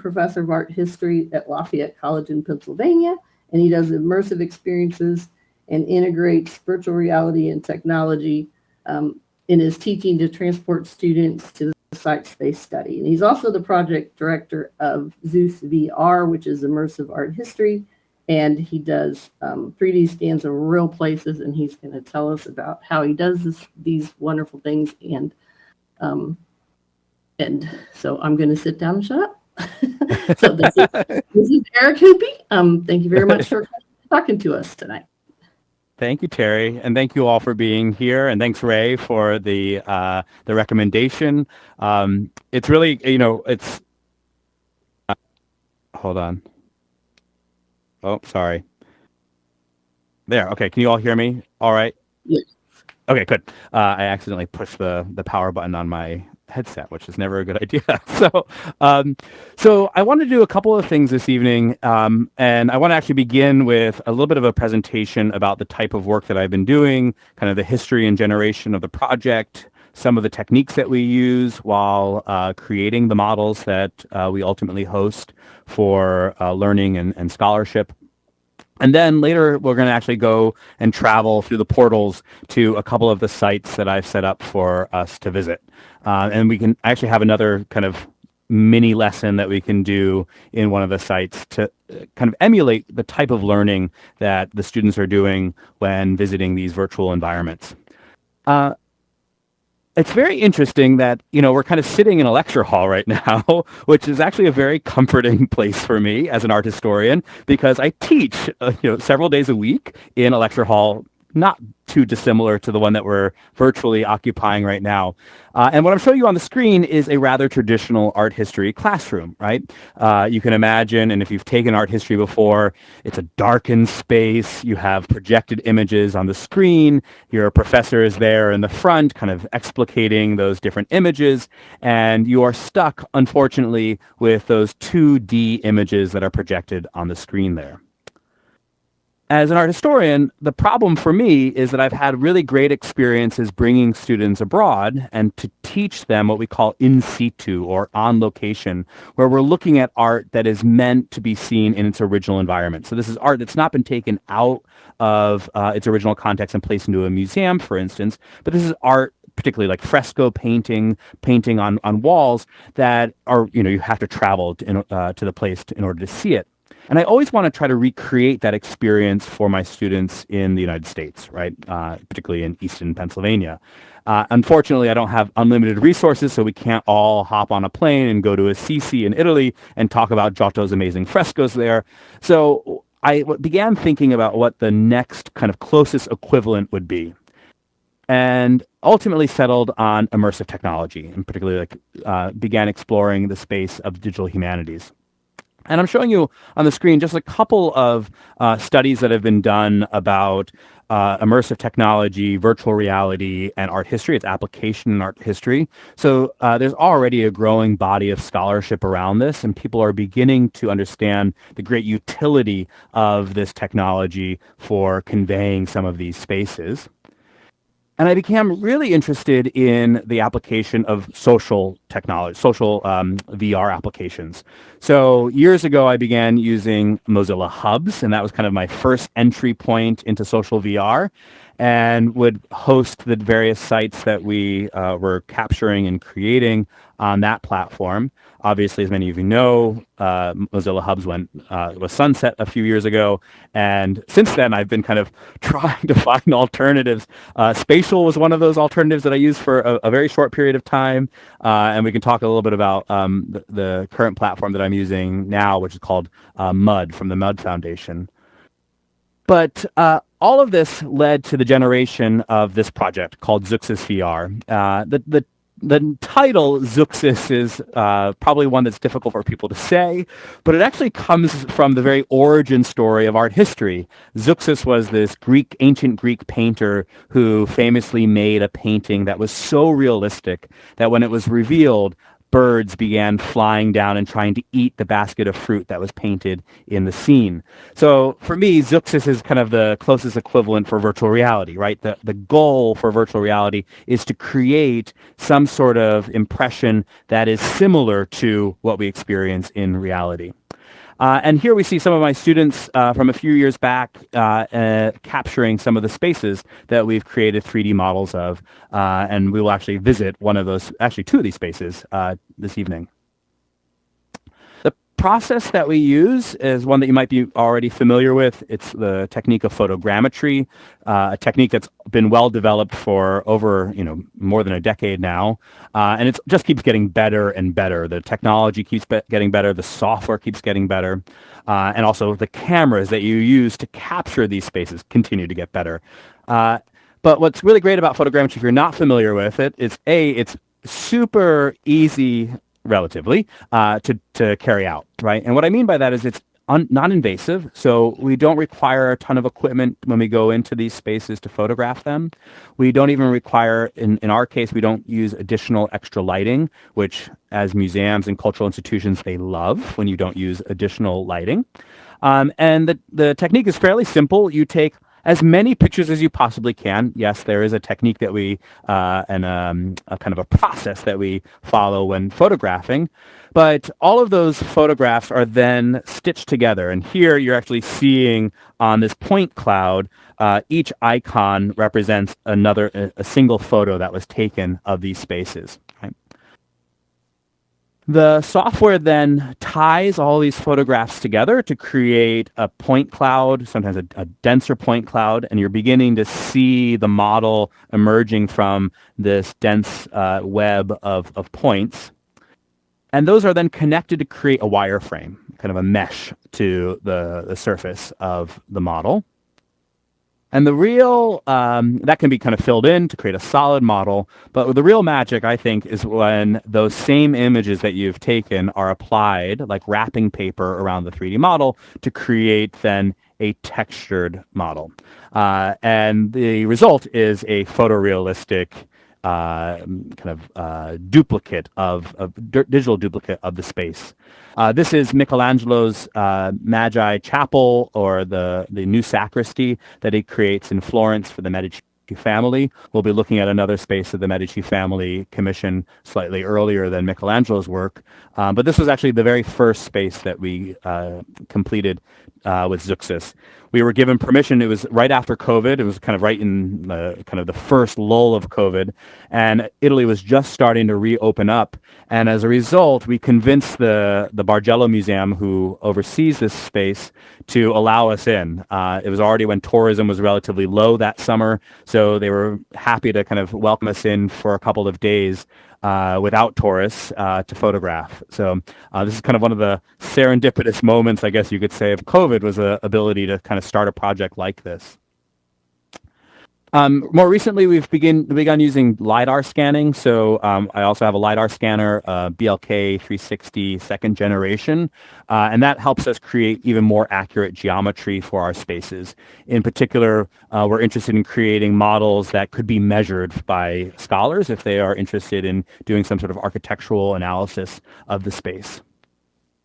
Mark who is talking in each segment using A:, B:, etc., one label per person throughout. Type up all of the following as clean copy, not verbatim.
A: professor of art history at Lafayette College in Pennsylvania, and he does immersive experiences and integrates virtual reality and technology in his teaching to transport students to the sites they study. And he's also the project director of ZeuxisVR, which is immersive art history, and he does 3D scans of real places, and he's going to tell us about how he does these wonderful things. And so I'm going to sit down and shut up. So this is Eric Hoopy. Thank you very much for talking to us tonight.
B: Thank you, Terry, and thank you all for being here, and thanks, Ray, for the recommendation. It's really, it's. Hold on. Oh, sorry. There. Okay. Can you all hear me? All right.
A: Yes.
B: Okay. Good. I accidentally pushed the power button on my headset, which is never a good idea. So I want to do a couple of things this evening, and I want to actually begin with a little bit of a presentation about the type of work that I've been doing, kind of the history and generation of the project, some of the techniques that we use while creating the models that we ultimately host for learning and scholarship. And then later, we're going to actually go and travel through the portals to a couple of the sites that I've set up for us to visit. And we can actually have another kind of mini lesson that we can do in one of the sites to kind of emulate the type of learning that the students are doing when visiting these virtual environments. It's very interesting that, we're kind of sitting in a lecture hall right now, which is actually a very comforting place for me as an art historian, because I teach, several days a week in a lecture hall, not too dissimilar to the one that we're virtually occupying right now. And what I'm showing you on the screen is a rather traditional art history classroom, right? You can imagine, and if you've taken art history before, it's a darkened space. You have projected images on the screen. Your professor is there in the front, kind of explicating those different images. And you are stuck, unfortunately, with those 2D images that are projected on the screen there. As an art historian, the problem for me is that I've had really great experiences bringing students abroad and to teach them what we call in situ or on location, where we're looking at art that is meant to be seen in its original environment. So this is art that's not been taken out of its original context and placed into a museum, for instance, but this is art, particularly like fresco painting on walls that are, you have to travel to the place in order to see it. And I always want to try to recreate that experience for my students in the United States, right? Particularly in Eastern Pennsylvania. Unfortunately, I don't have unlimited resources, so we can't all hop on a plane and go to Assisi in Italy and talk about Giotto's amazing frescoes there. So I began thinking about what the next kind of closest equivalent would be, and ultimately settled on immersive technology, and particularly began exploring the space of digital humanities. And I'm showing you on the screen just a couple of studies that have been done about immersive technology, virtual reality, and art history, its application in art history. So there's already a growing body of scholarship around this, and people are beginning to understand the great utility of this technology for conveying some of these spaces. And I became really interested in the application of social technology, social VR applications. So years ago, I began using Mozilla Hubs, and that was kind of my first entry point into social VR, and would host the various sites that we were capturing and creating on that platform. Obviously, as many of you know, Mozilla Hubs was sunset a few years ago, and since then I've been kind of trying to find alternatives. Spatial was one of those alternatives that I used for a very short period of time, and we can talk a little bit about the current platform that I'm using now, which is called MUD, from the MUD Foundation. But all of this led to the generation of this project called ZeuxisVR. The title Zeuxis is probably one that's difficult for people to say, but it actually comes from the very origin story of art history. Zeuxis was this ancient Greek painter who famously made a painting that was so realistic that when it was revealed, birds began flying down and trying to eat the basket of fruit that was painted in the scene. So for me, Zeuxis is kind of the closest equivalent for virtual reality, right? The goal for virtual reality is to create some sort of impression that is similar to what we experience in reality. And here we see some of my students from a few years back capturing some of the spaces that we've created 3D models of. And we will actually visit one of those, actually two of these spaces this evening. The process that we use is one that you might be already familiar with. It's the technique of photogrammetry, a technique that's been well developed for over, more than a decade now. And it just keeps getting better and better. The technology keeps getting better. The software keeps getting better. And also the cameras that you use to capture these spaces continue to get better. But what's really great about photogrammetry, if you're not familiar with it, is it's super easy, relatively, to carry out, right? And what I mean by that is it's non-invasive, so we don't require a ton of equipment when we go into these spaces to photograph them. We don't even require, in our case, we don't use additional extra lighting, which as museums and cultural institutions, they love when you don't use additional lighting. And the technique is fairly simple. You take as many pictures as you possibly can. Yes, there is a technique that we, a kind of a process that we follow when photographing, but all of those photographs are then stitched together. And here you're actually seeing on this point cloud, each icon represents a single photo that was taken of these spaces. Right? The software then ties all these photographs together to create a point cloud, sometimes a denser point cloud, and you're beginning to see the model emerging from this dense web of points. And those are then connected to create a wireframe, kind of a mesh to the surface of the model. And the real, that can be kind of filled in to create a solid model. But the real magic, I think, is when those same images that you've taken are applied, like wrapping paper around the 3D model, to create then a textured model. And the result is a photorealistic duplicate digital duplicate of the space. This is Michelangelo's Magi Chapel, or the new sacristy that he creates in Florence for the Medici family. We'll be looking at another space of the Medici family commissioned slightly earlier than Michelangelo's work. But this was actually the very first space that we completed with Zeuxis. We were given permission. It was right after COVID. It was kind of right in the first lull of COVID, and Italy was just starting to reopen up. And as a result, we convinced the Bargello Museum, who oversees this space, to allow us in. It was already when tourism was relatively low that summer, so they were happy to kind of welcome us in for a couple of days without tourists to photograph. So this is kind of one of the serendipitous moments, I guess you could say, of COVID, was the ability to kind of start a project like this. More recently, we've begun using LiDAR scanning. So I also have a LiDAR scanner, BLK 360 second generation, and that helps us create even more accurate geometry for our spaces. In particular, we're interested in creating models that could be measured by scholars if they are interested in doing some sort of architectural analysis of the space.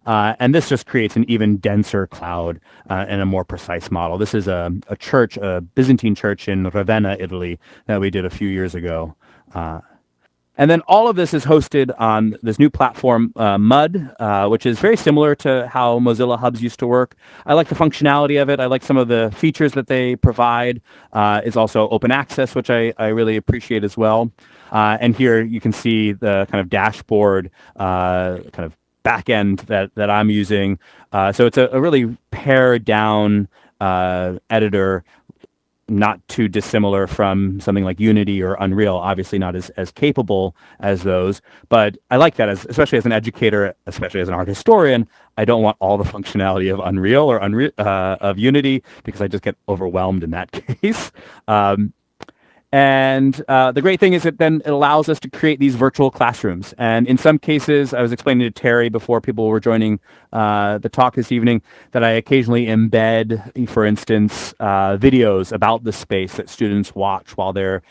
B: And this just creates an even denser cloud and a more precise model. This is a church, a Byzantine church in Ravenna, Italy, that we did a few years ago. And then all of this is hosted on this new platform, MUD, which is very similar to how Mozilla Hubs used to work. I like the functionality of it. I like some of the features that they provide. It's also open access, which I really appreciate as well. And here you can see the kind of dashboard kind of backend that I'm using. So it's a really pared down editor, not too dissimilar from something like Unity or Unreal, obviously not as capable as those. But I like that, especially as an educator, especially as an art historian. I don't want all the functionality of Unreal or of Unity, because I just get overwhelmed in that case. And the great thing is that then it allows us to create these virtual classrooms. And in some cases, I was explaining to Terry before people were joining the talk this evening, that I occasionally embed, for instance, videos about the space that students watch while they're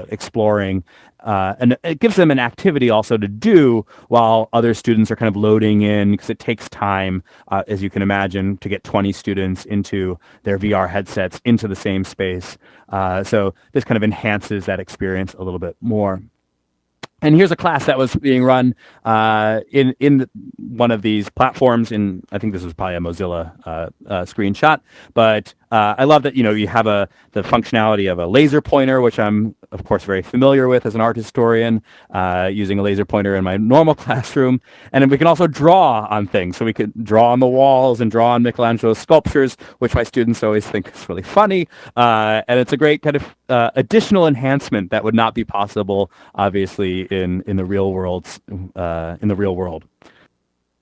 B: exploring. and it gives them an activity also to do while other students are kind of loading in, because it takes time, as you can imagine, to get 20 students into their VR headsets into the same space. So this kind of enhances that experience a little bit more. And here's a class that was being run in one of these platforms. I think this was probably a Mozilla screenshot, but I love that you have the functionality of a laser pointer, which I'm of course very familiar with as an art historian, using a laser pointer in my normal classroom. And then we can also draw on things, so we could draw on the walls and draw on Michelangelo's sculptures, which my students always think is really funny. And it's a great kind of additional enhancement that would not be possible, obviously, in the real world.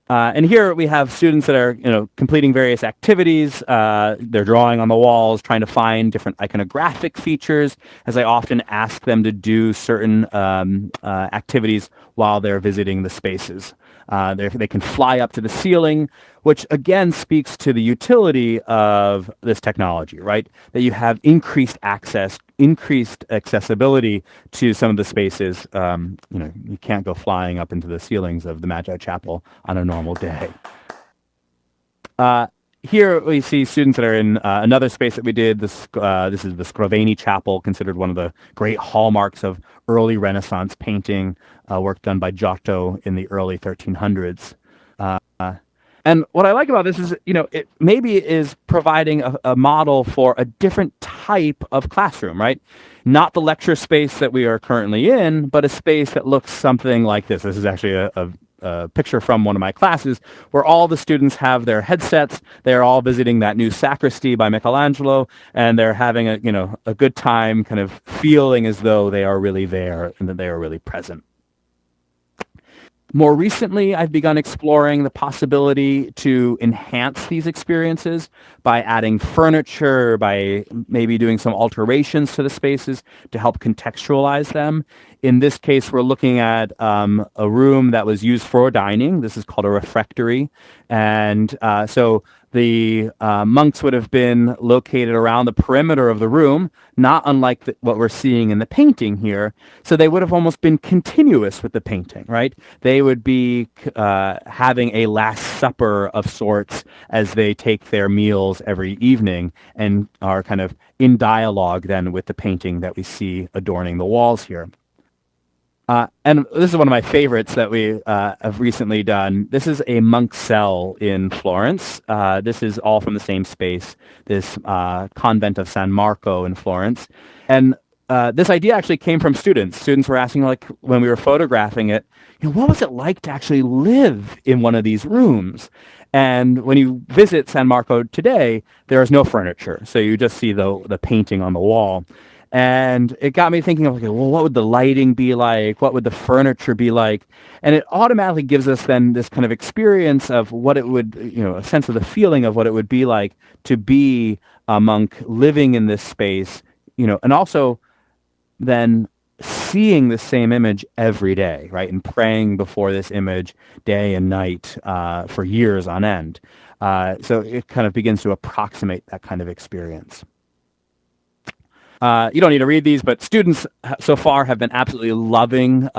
B: And here we have students that are, completing various activities. They're drawing on the walls, trying to find different iconographic features, as I often ask them to do certain activities while they're visiting the spaces. They can fly up to the ceiling, which again speaks to the utility of this technology, right? That you have increased access, increased accessibility to some of the spaces. You can't go flying up into the ceilings of the Magi Chapel on a normal day. Here we see students that are in another space that we did. This is the Scrovegni Chapel, considered one of the great hallmarks of early Renaissance painting, work done by Giotto in the early 1300s. And what I like about this is, it maybe is providing a model for a different type of classroom, right? Not the lecture space that we are currently in, but a space that looks something like this. This is actually a picture from one of my classes where all the students have their headsets. They're all visiting that new sacristy by Michelangelo, and they're having a good time, kind of feeling as though they are really there and that they are really present. More recently, I've begun exploring the possibility to enhance these experiences by adding furniture, by maybe doing some alterations to the spaces to help contextualize them. In this case, we're looking at a room that was used for dining. This is called a refectory. And so the monks would have been located around the perimeter of the room, not unlike what we're seeing in the painting here. So they would have almost been continuous with the painting, right? They would be having a Last Supper of sorts as they take their meals every evening, and are kind of in dialogue then with the painting that we see adorning the walls here. And this is one of my favorites that we have recently done. This is a monk cell in Florence. This is all from the same space, this convent of San Marco in Florence. And this idea actually came from students. Students were asking, like, when we were photographing it, what was it like to actually live in one of these rooms? And when you visit San Marco today, there is no furniture. So you just see the painting on the wall. And it got me thinking of, okay, well, what would the lighting be like? What would the furniture be like? And it automatically gives us then this kind of experience of what it would, a sense of the feeling of what it would be like to be a monk living in this space, and also then seeing the same image every day, right? And praying before this image day and night for years on end. So it kind of begins to approximate that kind of experience. You don't need to read these, but students so far have been absolutely loving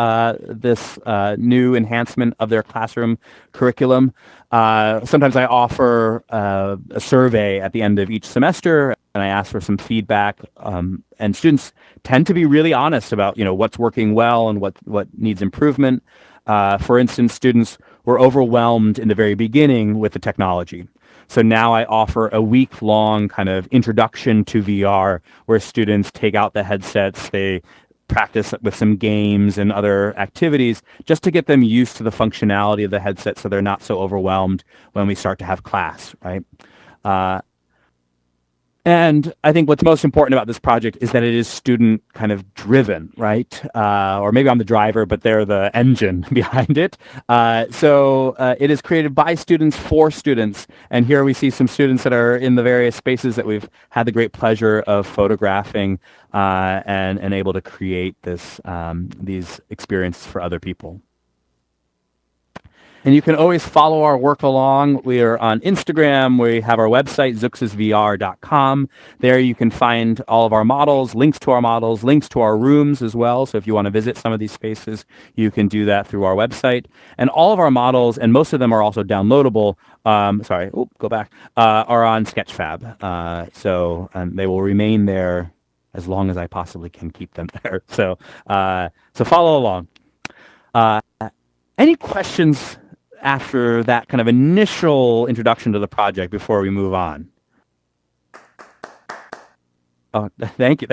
B: this new enhancement of their classroom curriculum. Sometimes I offer a survey at the end of each semester, and I ask for some feedback. And students tend to be really honest about, what's working well and what needs improvement. For instance, students were overwhelmed in the very beginning with the technology. So now I offer a week-long kind of introduction to VR where students take out the headsets, they practice with some games and other activities just to get them used to the functionality of the headset so they're not so overwhelmed when we start to have class, right? And I think what's most important about this project is that it is student kind of driven, right? Or maybe I'm the driver, but they're the engine behind it. So it is created by students for students. And here we see some students that are in the various spaces that we've had the great pleasure of photographing and able to create these experiences for other people. And you can always follow our work along. We are on Instagram. We have our website, ZeuxisVR.com. There you can find all of our models, links to our models, links to our rooms as well. So if you want to visit some of these spaces, you can do that through our website. And all of our models, and most of them are also downloadable, are on Sketchfab. So they will remain there as long as I possibly can keep them there. So follow along. Any questions after that kind of initial introduction to the project before we move on? Oh, thank you.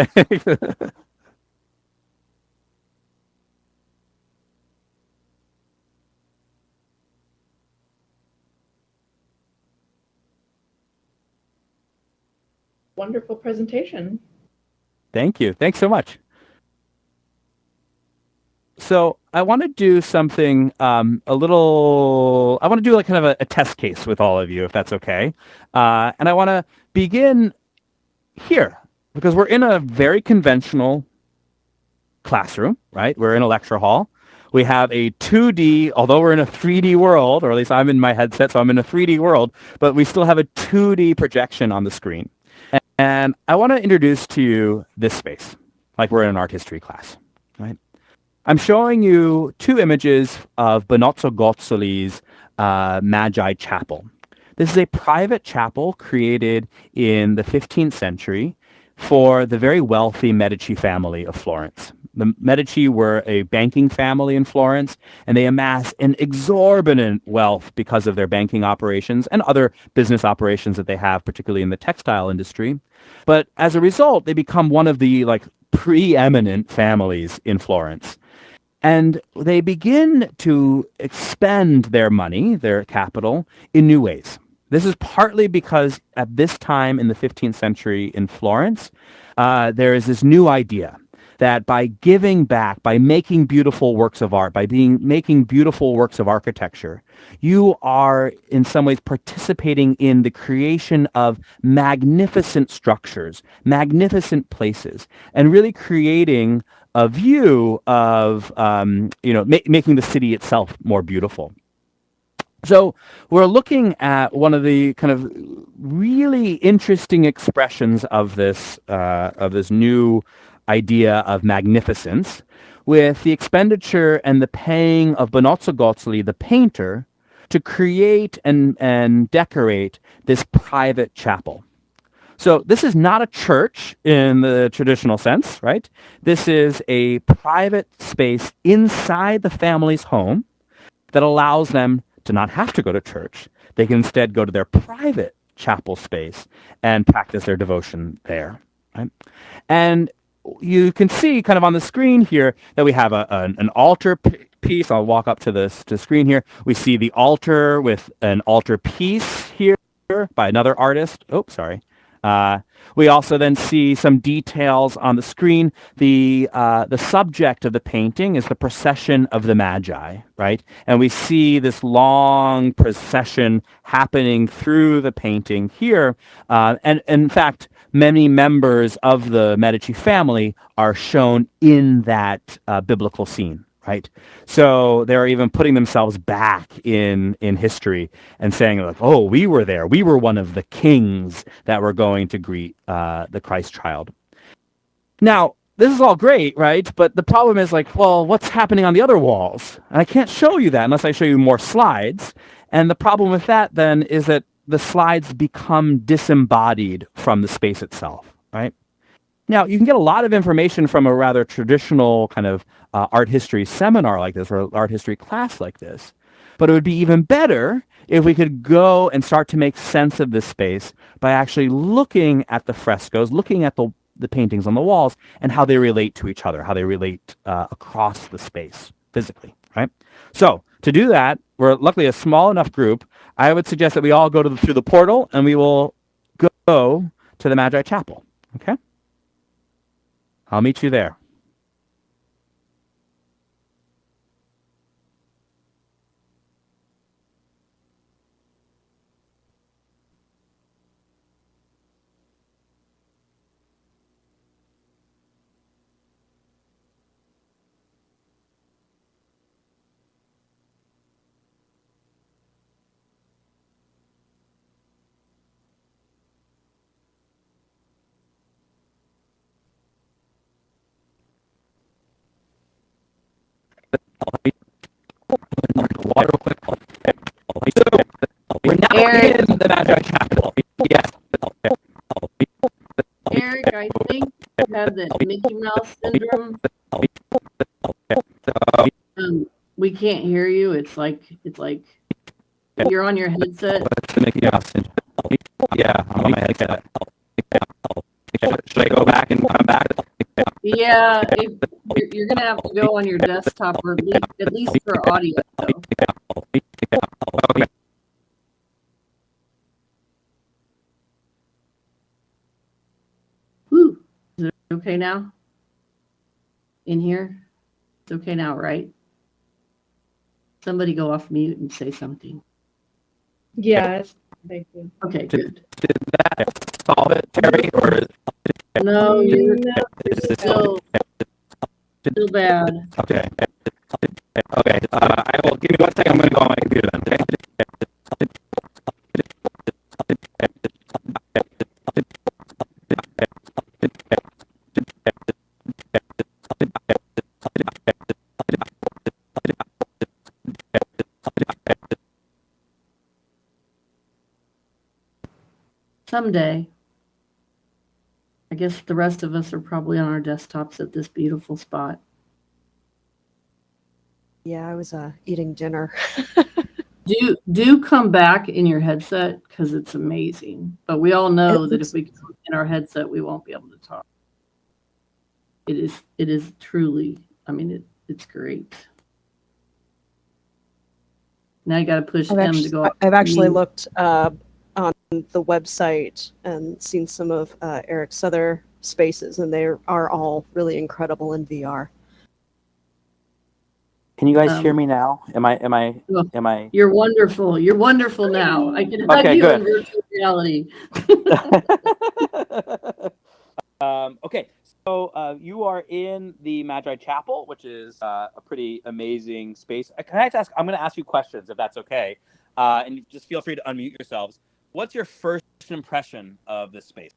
C: Wonderful presentation.
B: Thank you. Thanks so much. So I want to do something I want to do like kind of a test case with all of you, if that's okay. And I want to begin here because we're in a very conventional classroom, right? We're in a lecture hall. We have a 2D, although we're in a 3D world, or at least I'm in my headset, so I'm in a 3D world, but we still have a 2D projection on the screen. And I want to introduce to you this space, like we're in an art history class, right? I'm showing you two images of Benozzo Gozzoli's Magi Chapel. This is a private chapel created in the 15th century for the very wealthy Medici family of Florence. The Medici were a banking family in Florence, and they amassed an exorbitant wealth because of their banking operations and other business operations that they have, particularly in the textile industry. But as a result, they become one of the preeminent families in Florence. And they begin to expend their money, their capital, in new ways. This is partly because at this time in the 15th century in Florence, there is this new idea that by giving back, by making beautiful works of art, making beautiful works of architecture, you are in some ways participating in the creation of magnificent structures, magnificent places, and really creating a view of making the city itself more beautiful. So we're looking at one of the kind of really interesting expressions of this new idea of magnificence, with the expenditure and the paying of Benozzo Gozzoli, the painter, to create and decorate this private chapel. So this is not a church in the traditional sense, right? This is a private space inside the family's home that allows them to not have to go to church. They can instead go to their private chapel space and practice their devotion there, right? And you can see kind of on the screen here that we have an altar piece. I'll walk up to the screen here. We see the altar with an altar piece here by another artist. Oh, sorry. We also then see some details on the screen. The subject of the painting is the procession of the Magi, right? And we see this long procession happening through the painting here. And in fact, many members of the Medici family are shown in that biblical scene. Right, so they're even putting themselves back in history and saying, like, "Oh, we were there. We were one of the kings that were going to greet the Christ child." Now, this is all great, right? But the problem is, well, what's happening on the other walls? And I can't show you that unless I show you more slides. And the problem with that then is that the slides become disembodied from the space itself, right? Now, you can get a lot of information from a rather traditional kind of art history seminar like this, or art history class like this. But it would be even better if we could go and start to make sense of this space by actually looking at the frescoes, looking at the paintings on the walls, and how they relate to each other, how they relate across the space physically, right? So to do that, we're luckily a small enough group. I would suggest that we all go through the portal, and we will go to the Magi Chapel, okay? I'll meet you there. real quick. So we're now
A: Eric.
B: in the Magi Chapel. Yes.
A: Eric, I think you have the Mickey Mouse syndrome. We can't hear you. It's like you're on your headset.
B: Yeah, I'm on my headset. Should I go back and come back?
A: Yeah, you're gonna have to go on your desktop, or at least for audio. Whew. Is it okay now? In here? It's okay now, right? Somebody go off mute and say something.
C: Yeah, thank you.
A: Okay, good.
B: Did that solve it, Terry? Or
A: No, you're
C: No,
A: still bad.
B: okay. Okay. I will give me 1 second. I'm going to go on my computer then. Okay?
A: Someday. I guess the rest of us are probably on our desktops at this beautiful spot.
D: Yeah, I was eating dinner.
A: Do come back in your headset, because it's amazing. But we all know that if we come in our headset, we won't be able to talk. It is truly, I mean, it's great. Now you got to push M to go.
D: I've actually
A: mute.
D: looked on the website and seen some of Eric's other spaces, and they are all really incredible in VR.
B: Can you guys hear me now? Am I?
A: You're wonderful. You're wonderful now. I can hug you in virtual reality.
B: Okay, so you are in the Magi Chapel, which is a pretty amazing space. Can I just ask? I'm going to ask you questions, if that's okay, and just feel free to unmute yourselves. What's your first impression of this space?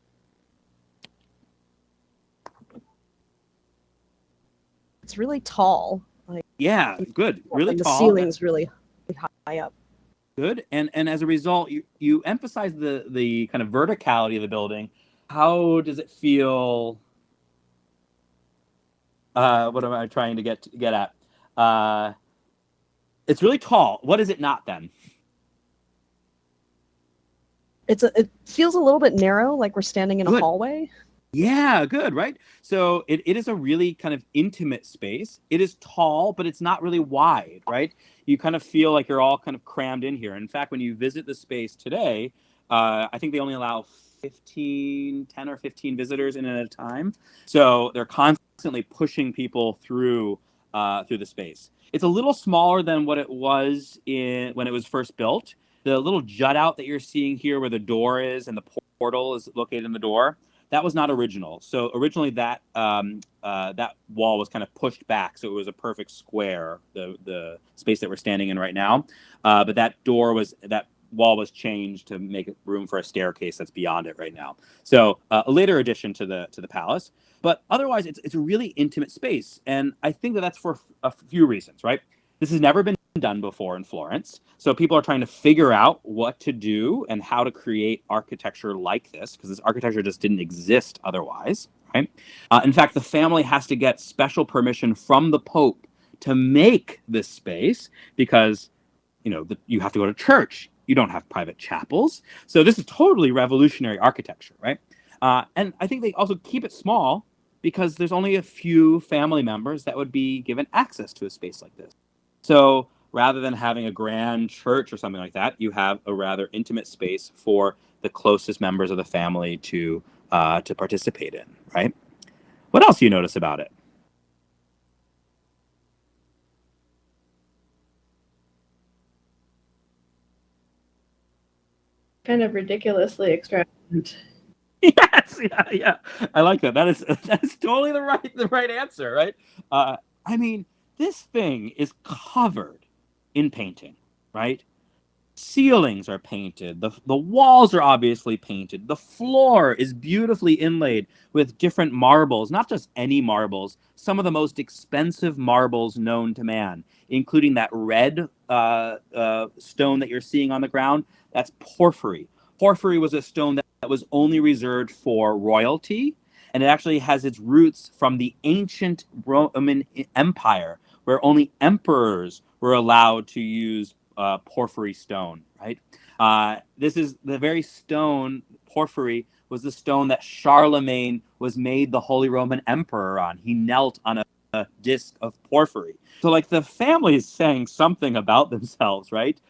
D: It's really tall.
B: Yeah, good. Really
D: and
B: tall.
D: The ceiling's really high up.
B: Good, and as a result, you emphasize the kind of verticality of the building. How does it feel? What am I trying to get at? It's really tall. What is it not then?
D: It feels a little bit narrow, like we're standing in a hallway.
B: Yeah, good, right? So it is a really kind of intimate space. It is tall, but it's not really wide, right? You kind of feel like you're all kind of crammed in here. In fact, when you visit the space today, I think they only allow 10 or 15 visitors in at a time. So they're constantly pushing people through the space. It's a little smaller than what it was when it was first built. The little jut out that you're seeing here where the door is and the portal is located in the door, that was not original. So originally that that wall was kind of pushed back, so it was a perfect square, the space that we're standing in right now. But that wall was changed to make room for a staircase that's beyond it right now. So a later addition to the palace. But otherwise, it's a really intimate space, and I think that's for a few reasons, right? This has never been done before in Florence. So people are trying to figure out what to do and how to create architecture like this, because this architecture just didn't exist otherwise, right? In fact, the family has to get special permission from the Pope to make this space because, you have to go to church. You don't have private chapels. So this is totally revolutionary architecture, right? And I think they also keep it small because there's only a few family members that would be given access to a space like this. So rather than having a grand church or something like that, you have a rather intimate space for the closest members of the family to participate in, right? What else do you notice about it?
C: Kind of ridiculously extravagant.
B: Yes, yeah. I like that. That is totally the right answer, right? I mean, this thing is covered in painting, right? ceilings are painted. The walls are obviously painted. The floor is beautifully inlaid with different marbles, not just any marbles, some of the most expensive marbles known to man, including that red stone that you're seeing on the ground. That's porphyry. Porphyry was a stone that was only reserved for royalty, and it actually has its roots from the ancient Roman Empire, where only emperors were allowed to use porphyry stone, right? This is the very stone, porphyry, was the stone that Charlemagne was made the Holy Roman Emperor on. He knelt on a disc of porphyry. So, like, the family is saying something about themselves, right?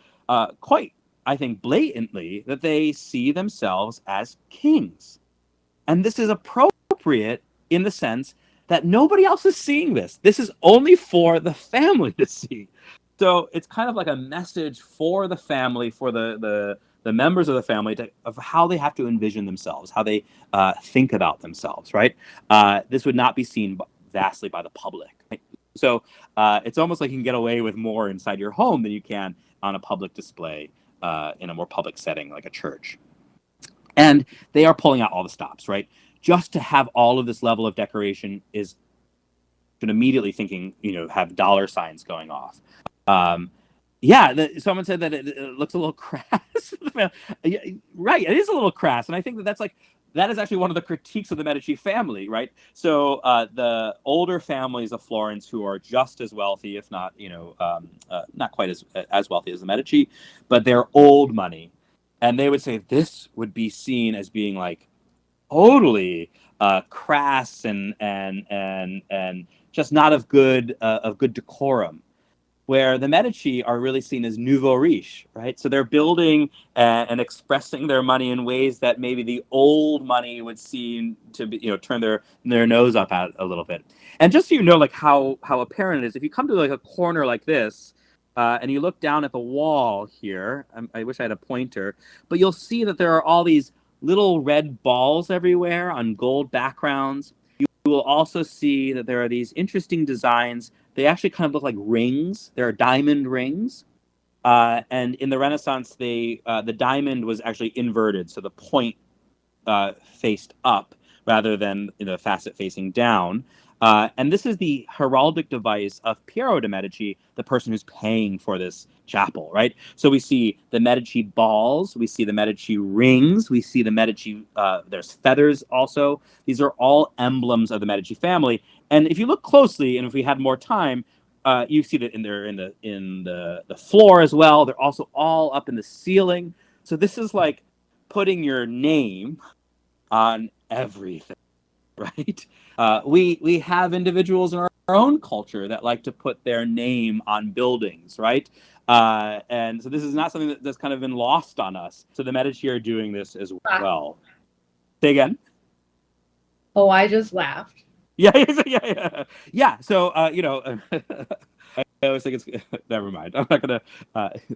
B: Quite, I think, blatantly, that they see themselves as kings. And this is appropriate in the sense that nobody else is seeing this. This is only for the family to see. So it's kind of like a message for the family, for the members of the family, of how they have to envision themselves, how they think about themselves, right? This would not be seen vastly by the public. Right? So it's almost like you can get away with more inside your home than you can on a public display in a more public setting like a church. And they are pulling out all the stops, right? Just to have all of this level of decoration is immediately thinking, have dollar signs going off. Someone said that it looks a little crass. Right, it is a little crass, and I think that is actually one of the critiques of the Medici family, right? So the older families of Florence, who are just as wealthy, if not, not quite as wealthy as the Medici, but they're old money, and they would say this would be seen as being like totally crass and just not of good decorum, where the Medici are really seen as nouveau riche, right? So they're building and expressing their money in ways that maybe the old money would seem to be, turn their nose up at a little bit. And just so you know, like how apparent it is, if you come to like a corner like this, and you look down at the wall here, I wish I had a pointer, but you'll see that there are all these little red balls everywhere on gold backgrounds. You will also see that there are these interesting designs. They actually kind of look like rings. There are diamond rings. And in the Renaissance, the diamond was actually inverted. So the point faced up rather than the facet facing down. And this is the heraldic device of Piero de' Medici, the person who's paying for this chapel, right? So we see the Medici balls, we see the Medici rings, we see the Medici, there's feathers also. These are all emblems of the Medici family. And if you look closely, and if we had more time, you see that in the floor as well. They're also all up in the ceiling. So this is like putting your name on everything, right? We have individuals in our own culture that like to put their name on buildings, right? And so this is not something that's kind of been lost on us. So the Medici are doing this as well. Say again.
C: Oh, I just laughed.
B: Yeah. So I always think it's never mind. I'm not gonna.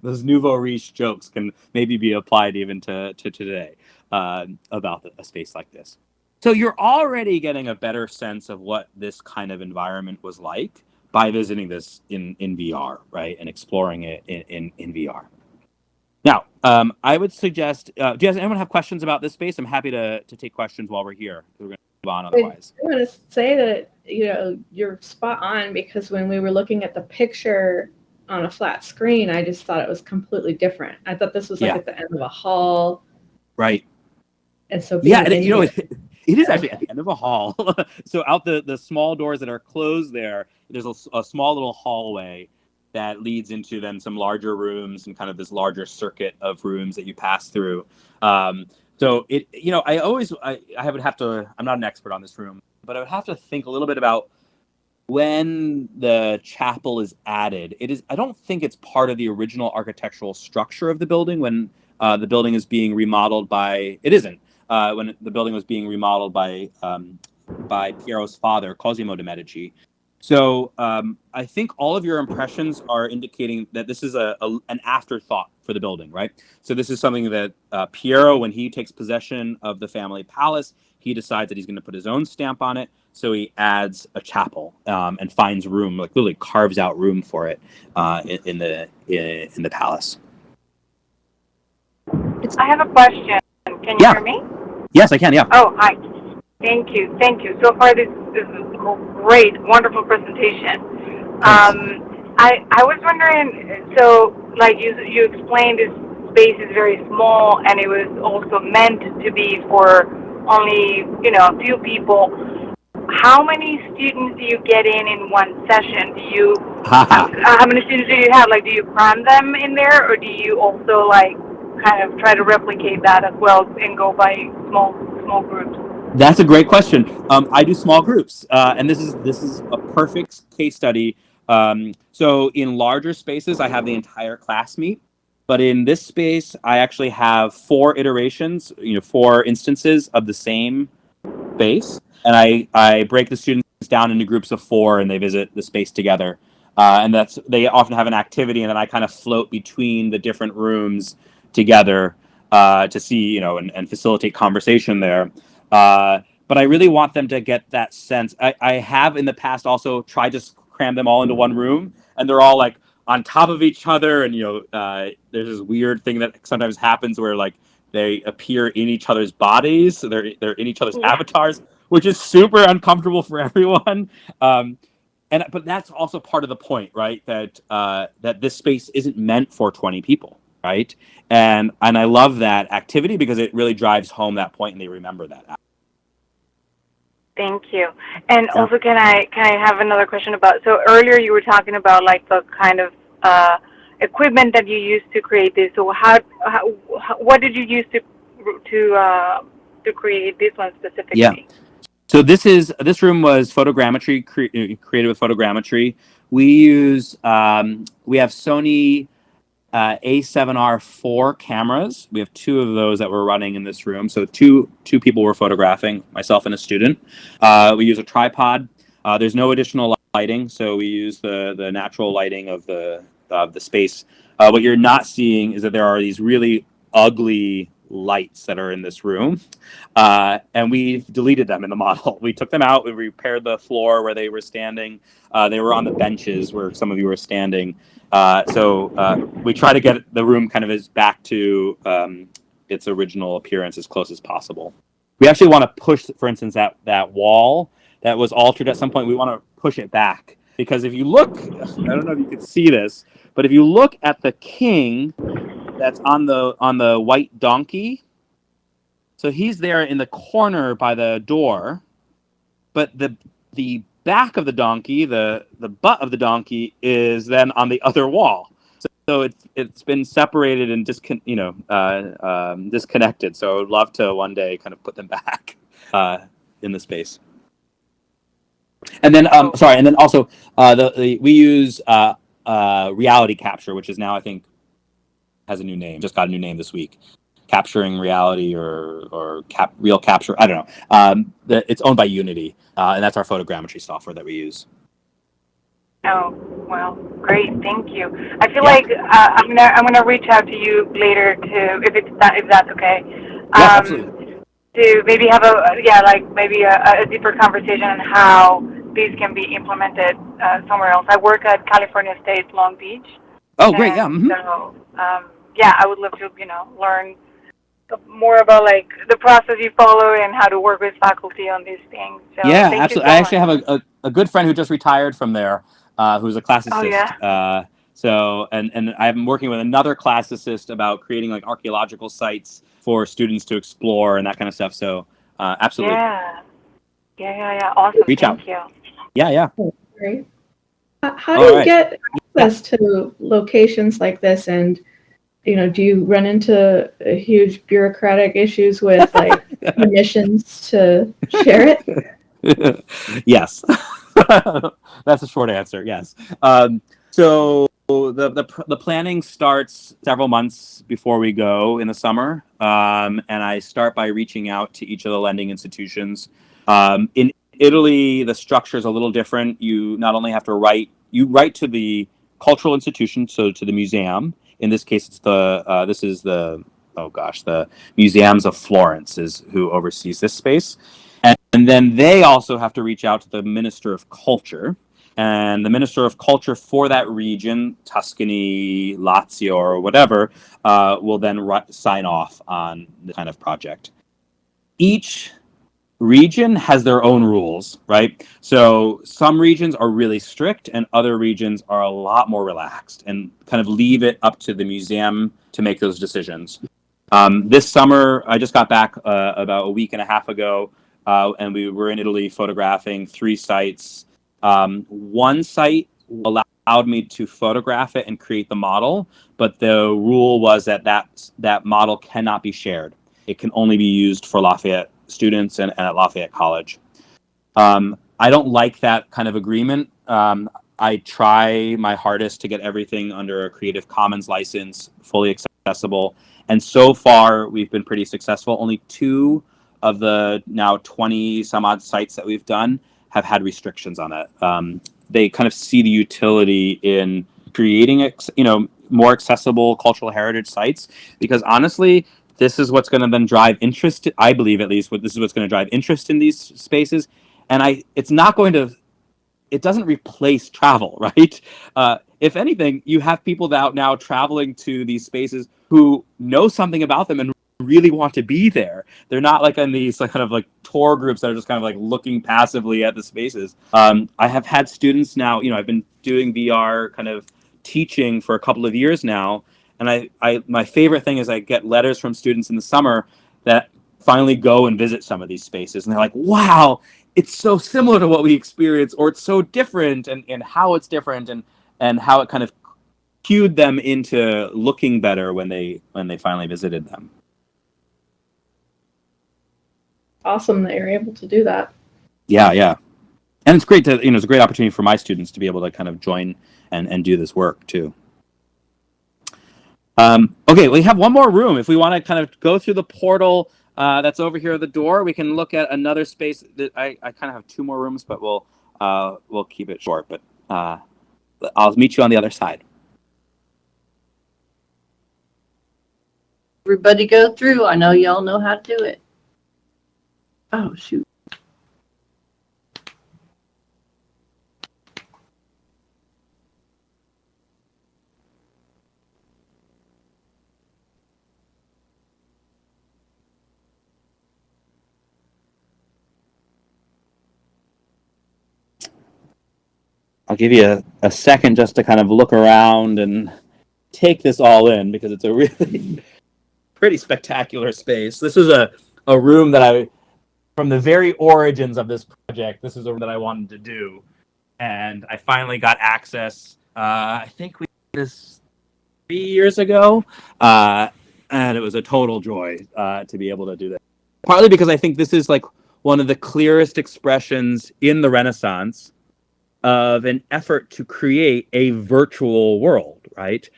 B: Those nouveau riche jokes can maybe be applied even to today about a space like this. So you're already getting a better sense of what this kind of environment was like by visiting this in VR, right, and exploring it in VR. Now, I would suggest. Do you guys anyone have questions about this space? I'm happy to take questions while we're here. We're going to move on otherwise.
C: I want to say that you're spot on, because when we were looking at the picture on a flat screen, I just thought it was completely different. I thought this was like at the end of a hall,
B: right?
C: And so
B: it is actually at the end of a hall. So out the small doors that are closed there's a small little hallway that leads into then some larger rooms and kind of this larger circuit of rooms that you pass through. So I would have to, I'm not an expert on this room, but I would have to think a little bit about when the chapel is added. I don't think it's part of the original architectural structure of the building when the building is being remodeled by, it isn't, when the building was being remodeled by Piero's father, Cosimo de' Medici. So I think all of your impressions are indicating that this is an afterthought for the building, right? So this is something that Piero, when he takes possession of the family palace, he decides that he's going to put his own stamp on it. So he adds a chapel and finds room, like literally carves out room for it in the palace.
E: I have a question. Can you
B: Yeah.
E: hear me?
B: Yes, I can. Yeah.
E: Oh, hi. Thank you. Thank you. So far, this is a great, wonderful presentation.
B: Thanks.
E: I was wondering, so like you explained, this space is very small, and it was also meant to be for only a few people. How many students do you get in one session? Do you
B: Haha.
E: how many students do you have? Like, do you cram them in there, or do you also like kind of try to replicate that as well and go by small groups?
B: That's a great question. I do small groups, and this is a perfect case study. So in larger spaces, I have the entire class meet, but in this space, I actually have 4 iterations, 4 instances of the same space, and I break the students down into groups of 4, and they visit the space together. And they often have an activity, and then I kind of float between the different rooms together to see, and facilitate conversation there. But I really want them to get that sense. I have in the past also tried to cram them all into one room, and they're all like on top of each other, and there's this weird thing that sometimes happens where like they appear in each other's bodies, so they're in each other's avatars, which is super uncomfortable for everyone. But that's also part of the point, right? That this space isn't meant for 20 people, right? And I love that activity because it really drives home that point, and they remember that.
E: Thank you. And
B: Yeah.
E: also, can I have another question about? So earlier you were talking about like the kind of equipment that you used to create this. So what did you use to create this one specifically?
B: Yeah. So this room was photogrammetry, created with photogrammetry. We have Sony A7R4 cameras. We have 2 of those that we're running in this room. So two people were photographing, myself and a student. We use a tripod. There's no additional lighting, so we use the natural lighting of the space. What you're not seeing is that there are these really ugly lights that are in this room, and we deleted them in the model. We took them out. We repaired the floor where they were standing. They were on the benches where some of you were standing. So we try to get the room kind of back to its original appearance as close as possible. We actually want to push, for instance, that wall that was altered at some point. We want to push it back because if you look, I don't know if you can see this, but if you look at the king that's on the white donkey, so he's there in the corner by the door, but the back of the donkey, the butt of the donkey, is then on the other wall. So it's been separated and disconnected. So I would love to one day kind of put them back in the space. And then and then also we use reality capture, which is now I think has a new name. Just got a new name this week. Capturing reality or real capture. I don't know. It's owned by Unity, and that's our photogrammetry software that we use.
E: Oh, well, great, thank you. I feel like I'm gonna reach out to you later to if that's okay.
B: Absolutely.
E: To maybe have a deeper conversation on how these can be implemented somewhere else. I work at California State Long Beach.
B: Oh, great! Yeah.
E: Mm-hmm. So I would love to learn more about like the process you follow and how to work with faculty on these things. So
B: yeah,
E: thank
B: absolutely.
E: You so
B: I actually
E: much.
B: have a good friend who just retired from there, who's a class assist.
E: Oh, yeah?
B: So I'm working with another class assist about creating like archaeological sites for students to explore and that kind of stuff. So absolutely.
E: Yeah. Awesome.
B: Reach out.
E: Thank you.
B: Yeah.
C: Great. How do you get access to locations like this? And do you run into huge bureaucratic issues with like permissions to share it?
B: Yes. That's a short answer. Yes. So the planning starts several months before we go in the summer, and I start by reaching out to each of the lending institutions. In Italy, the structure is a little different. You not only have to write to the cultural institution, so to the museum. In this case, it's the Museums of Florence is who oversees this space. And then they also have to reach out to the Minister of Culture. and the Minister of Culture for that region, Tuscany, Lazio, or whatever, will then sign off on the kind of project. Each region has their own rules, right? So some regions are really strict and other regions are a lot more relaxed and kind of leave it up to the museum to make those decisions. This summer, I just got back about a week and a half ago, and we were in Italy photographing 3 sites. One site allowed me to photograph it and create the model, but the rule was that model cannot be shared. It can only be used for Lafayette students and at Lafayette College. I don't like that kind of agreement. I try my hardest to get everything under a Creative Commons license, fully accessible. And so far, we've been pretty successful. Only 2 of the now 20 some odd sites that we've done have had restrictions on it. They kind of see the utility in creating, more accessible cultural heritage sites, because honestly, this is what's going to then drive interest. I believe, at least, this is what's going to drive interest in these spaces. And it's not going to. It doesn't replace travel, right? If anything, you have people now traveling to these spaces who know something about them and really want to be there. They're not like in these kind of like tour groups that are just kind of like looking passively at the spaces. I have had students now, I've been doing VR kind of teaching for a couple of years now. And my favorite thing is I get letters from students in the summer that finally go and visit some of these spaces. And they're like, wow, it's so similar to what we experience, or it's so different, and how it's different, and how it kind of cued them into looking better when they finally visited them.
C: Awesome that you're able to do that.
B: Yeah. And it's great to, it's a great opportunity for my students to be able to kind of join and do this work too. Okay, we have one more room. If we want to kind of go through the portal that's over here at the door, we can look at another space. I kind of have 2 more rooms, but we'll keep it short. But I'll meet you on the other side.
A: Everybody go through. I know y'all know how to do it. Oh, shoot.
B: I'll give you a second just to kind of look around and take this all in, because it's a really pretty spectacular space. This is a room that from the very origins of this project, this is a room that I wanted to do. And I finally got access, I think we did this 3 years ago. And it was a total joy to be able to do that. Partly because I think this is like one of the clearest expressions in the Renaissance of an effort to create a virtual world, right?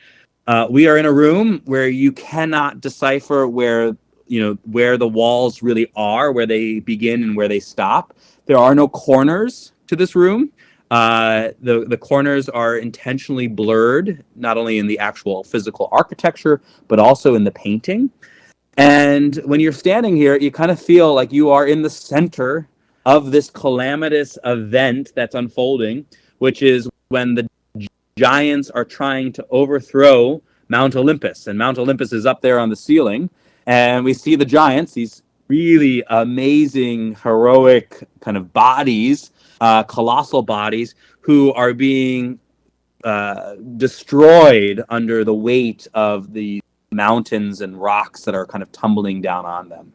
B: We are in a room where you cannot decipher where the walls really are, where they begin and where they stop. There are no corners to this room. The corners are intentionally blurred, not only in the actual physical architecture, but also in the painting. And when you're standing here, you kind of feel like you are in the center of this calamitous event that's unfolding, which is when the giants are trying to overthrow Mount Olympus. And Mount Olympus is up there on the ceiling. And we see the giants, these really amazing, heroic kind of bodies, colossal bodies, who are being destroyed under the weight of the mountains and rocks that are kind of tumbling down on them.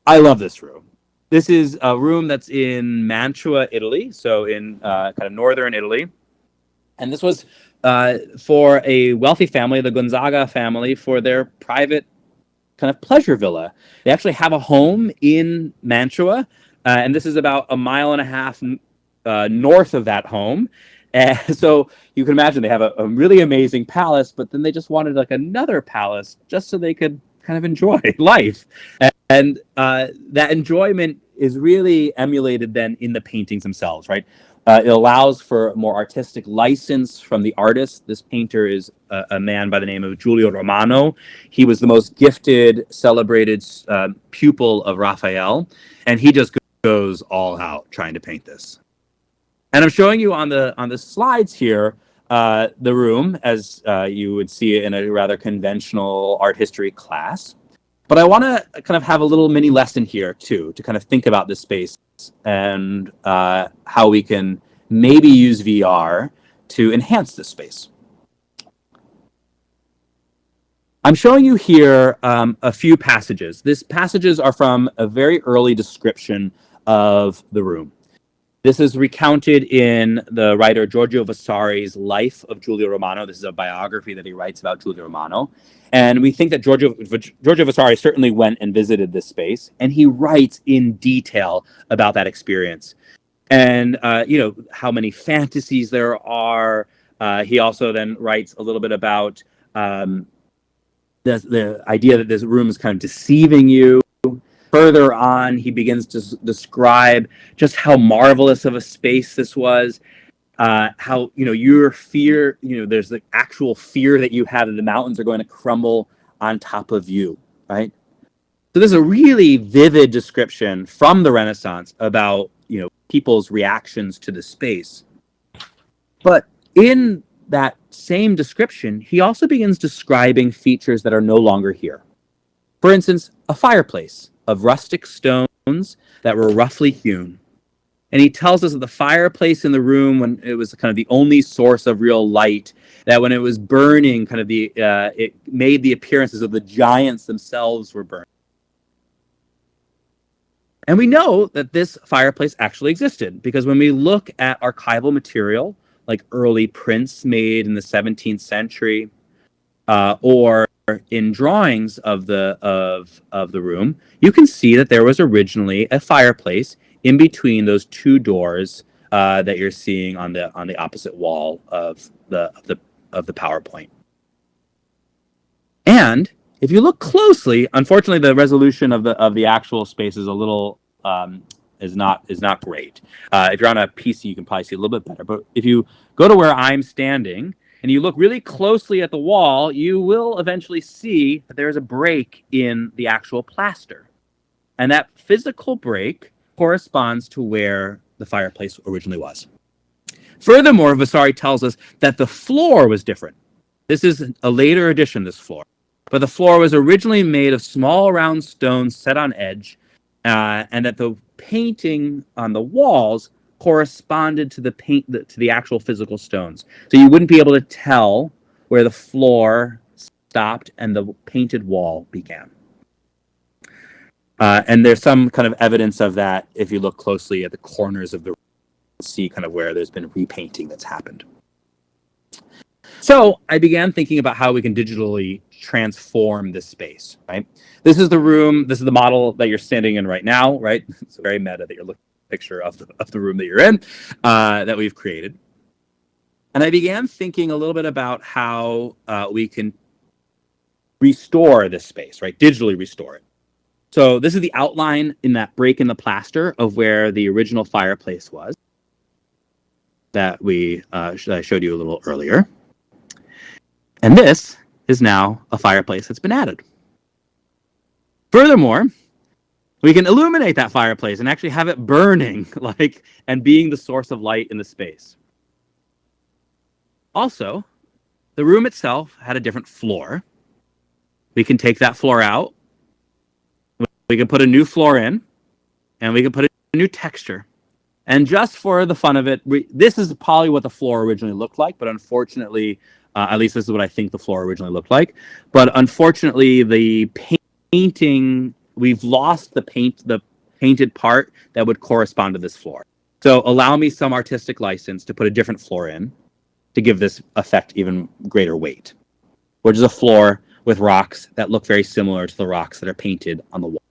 B: I love this room. This is a room that's in Mantua, Italy, so in kind of northern Italy. And this was for a wealthy family, the Gonzaga family, for their private kind of pleasure villa. They actually have a home in Mantua, and this is about 1.5 miles north of that home. And so you can imagine they have a really amazing palace, but then they just wanted like another palace just so they could kind of enjoy life. And that enjoyment is really emulated then in the paintings themselves, right? It allows for more artistic license from the artist. This painter is a man by the name of Giulio Romano. He was the most gifted, celebrated pupil of Raphael, and he just goes all out trying to paint this. And I'm showing you on the slides here the room as you would see it in a rather conventional art history class. But I want to kind of have a little mini lesson here too, to kind of think about this space and how we can maybe use VR to enhance this space. I'm showing you here a few passages. These passages are from a very early description of the room. This is recounted in the writer Giorgio Vasari's Life of Giulio Romano. This is a biography that he writes about Giulio Romano. And we think that Giorgio Vasari certainly went and visited this space, and he writes in detail about that experience. And, how many fantasies there are. He also then writes a little bit about the idea that this room is kind of deceiving you. Further on, he begins to describe just how marvelous of a space this was, how, your fear, there's the actual fear that you have that the mountains are going to crumble on top of you, right? So there's a really vivid description from the Renaissance about, people's reactions to the space. But in that same description, he also begins describing features that are no longer here. For instance, a fireplace of rustic stones that were roughly hewn. And he tells us that the fireplace in the room, when it was kind of the only source of real light, that when it was burning, kind of it made the appearances of the giants themselves were burning. And we know that this fireplace actually existed because when we look at archival material, like early prints made in the 17th century, or in drawings of the room, you can see that there was originally a fireplace in between those two doors that you're seeing on the opposite wall of the PowerPoint. And if you look closely, unfortunately, the resolution of the actual space is a little is not great. If you're on a PC, you can probably see a little bit better. But if you go to where I'm standing and you look really closely at the wall, you will eventually see that there's a break in the actual plaster. And that physical break corresponds to where the fireplace originally was. Furthermore, Vasari tells us that the floor was different. This is a later addition, this floor. But the floor was originally made of small round stones set on edge, and that the painting on the walls corresponded to the actual physical stones. So you wouldn't be able to tell where the floor stopped and the painted wall began. And there's some kind of evidence of that if you look closely at the corners of the room, see kind of where there's been repainting that's happened. So I began thinking about how we can digitally transform this space, right? This is the room, this is the model that you're standing in right now, right? It's very meta that you're looking at a picture of the room that you're in, that we've created. And I began thinking a little bit about how we can restore this space, right? Digitally restore it. So this is the outline in that break in the plaster of where the original fireplace was that I showed you a little earlier. And this is now a fireplace that's been added. Furthermore, we can illuminate that fireplace and actually have it burning, and being the source of light in the space. Also, the room itself had a different floor. We can take that floor out. We can put a new floor in, and we can put a new texture. And just for the fun of it, this is probably what the floor originally looked like, but unfortunately, at least this is what I think the floor originally looked like. But unfortunately, the painting, we've lost the painted part that would correspond to this floor. So allow me some artistic license to put a different floor in to give this effect even greater weight, which is a floor with rocks that look very similar to the rocks that are painted on the wall.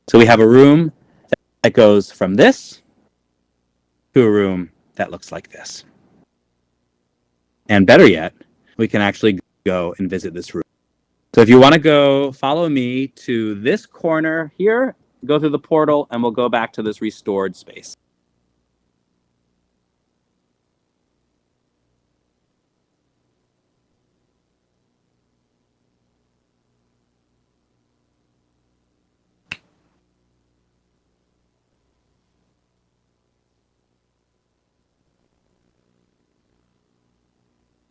B: So we have a room that goes from this to a room that looks like this. And better yet, we can actually go and visit this room. So if you want to go follow me to this corner here, go through the portal, and we'll go back to this restored space.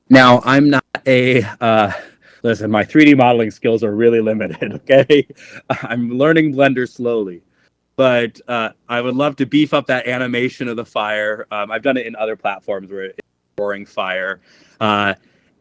B: Now, I'm not listen, my 3D modeling skills are really limited, okay? I'm learning Blender slowly. But I would love to beef up that animation of the fire. I've done it in other platforms where it's roaring fire.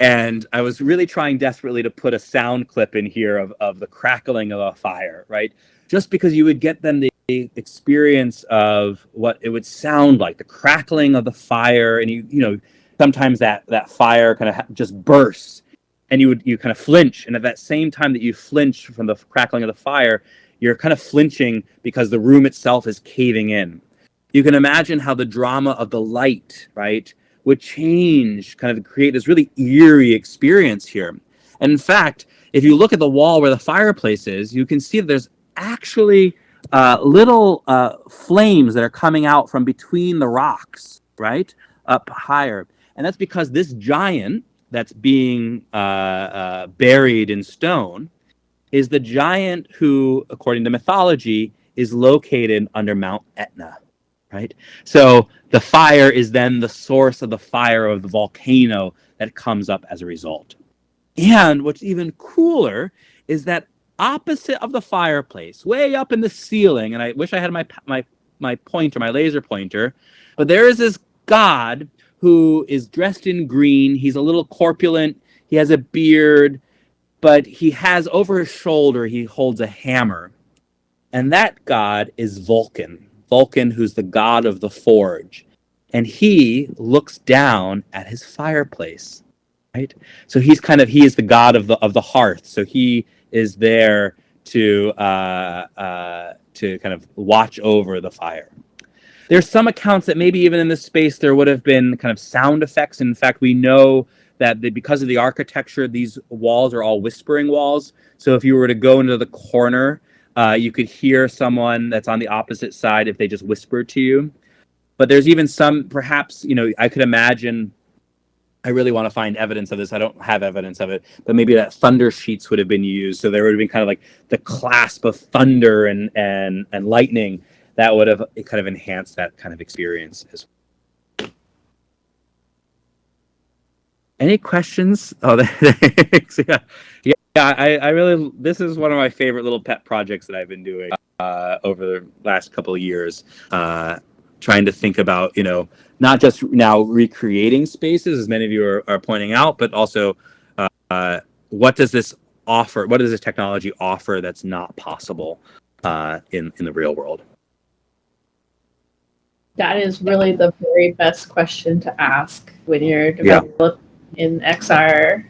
B: And I was really trying desperately to put a sound clip in here of the crackling of a fire, right? Just because you would get them the experience of what it would sound like, the crackling of the fire. And you know, sometimes that fire kind of just bursts and you kind of flinch. And at that same time that you flinch from the crackling of the fire, you're kind of flinching because the room itself is caving in. You can imagine how the drama of the light, right, would change, kind of create this really eerie experience here. And in fact, if you look at the wall where the fireplace is, you can see that there's actually little flames that are coming out from between the rocks, right, up higher. And that's because this giant that's being buried in stone is the giant who, according to mythology, is located under Mount Etna, right? So the fire is then the source of the fire of the volcano that comes up as a result. And what's even cooler is that opposite of the fireplace, way up in the ceiling, and I wish I had my pointer, my laser pointer, but there is this god who is dressed in green. He's a little corpulent. He has a beard, but he has over his shoulder, he holds a hammer. And that god is Vulcan. Vulcan, who's the god of the forge. And he looks down at his fireplace, right? So he is the god of the hearth. So he is there to kind of watch over the fire. There's some accounts that maybe even in this space there would have been kind of sound effects. In fact, we know that because of the architecture, these walls are all whispering walls. So if you were to go into the corner, you could hear someone that's on the opposite side if they just whispered to you. But there's even some, perhaps, you know, I could imagine, I really want to find evidence of this. I don't have evidence of it, but maybe that thunder sheets would have been used. So there would have been kind of like the clasp of thunder and lightning that would have kind of enhanced that kind of experience as well. Any questions? Oh, thanks. Yeah. I really, this is one of my favorite little pet projects that I've been doing over the last couple of years, trying to think about, you know, not just now recreating spaces, as many of you are pointing out, but also what does this offer? What does this technology offer that's not possible in the real world?
C: That is really the very best question to ask when you're developing in XR.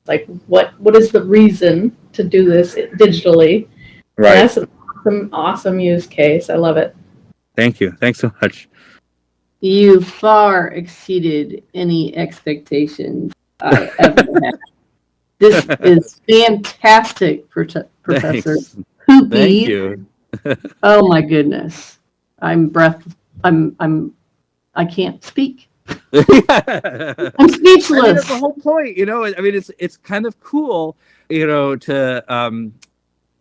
C: Like, what is the reason to do this digitally?
B: Right.
C: And that's an awesome use case. I love it.
B: Thank you. Thanks so much.
A: You far exceeded any expectations I ever had. This is fantastic, Professor
B: Thanks.
A: Hoopy.
B: Thank you.
A: Oh my goodness. I can't speak. I'm speechless.
B: I mean, that's the whole point, you know. I mean, it's kind of cool, you know, to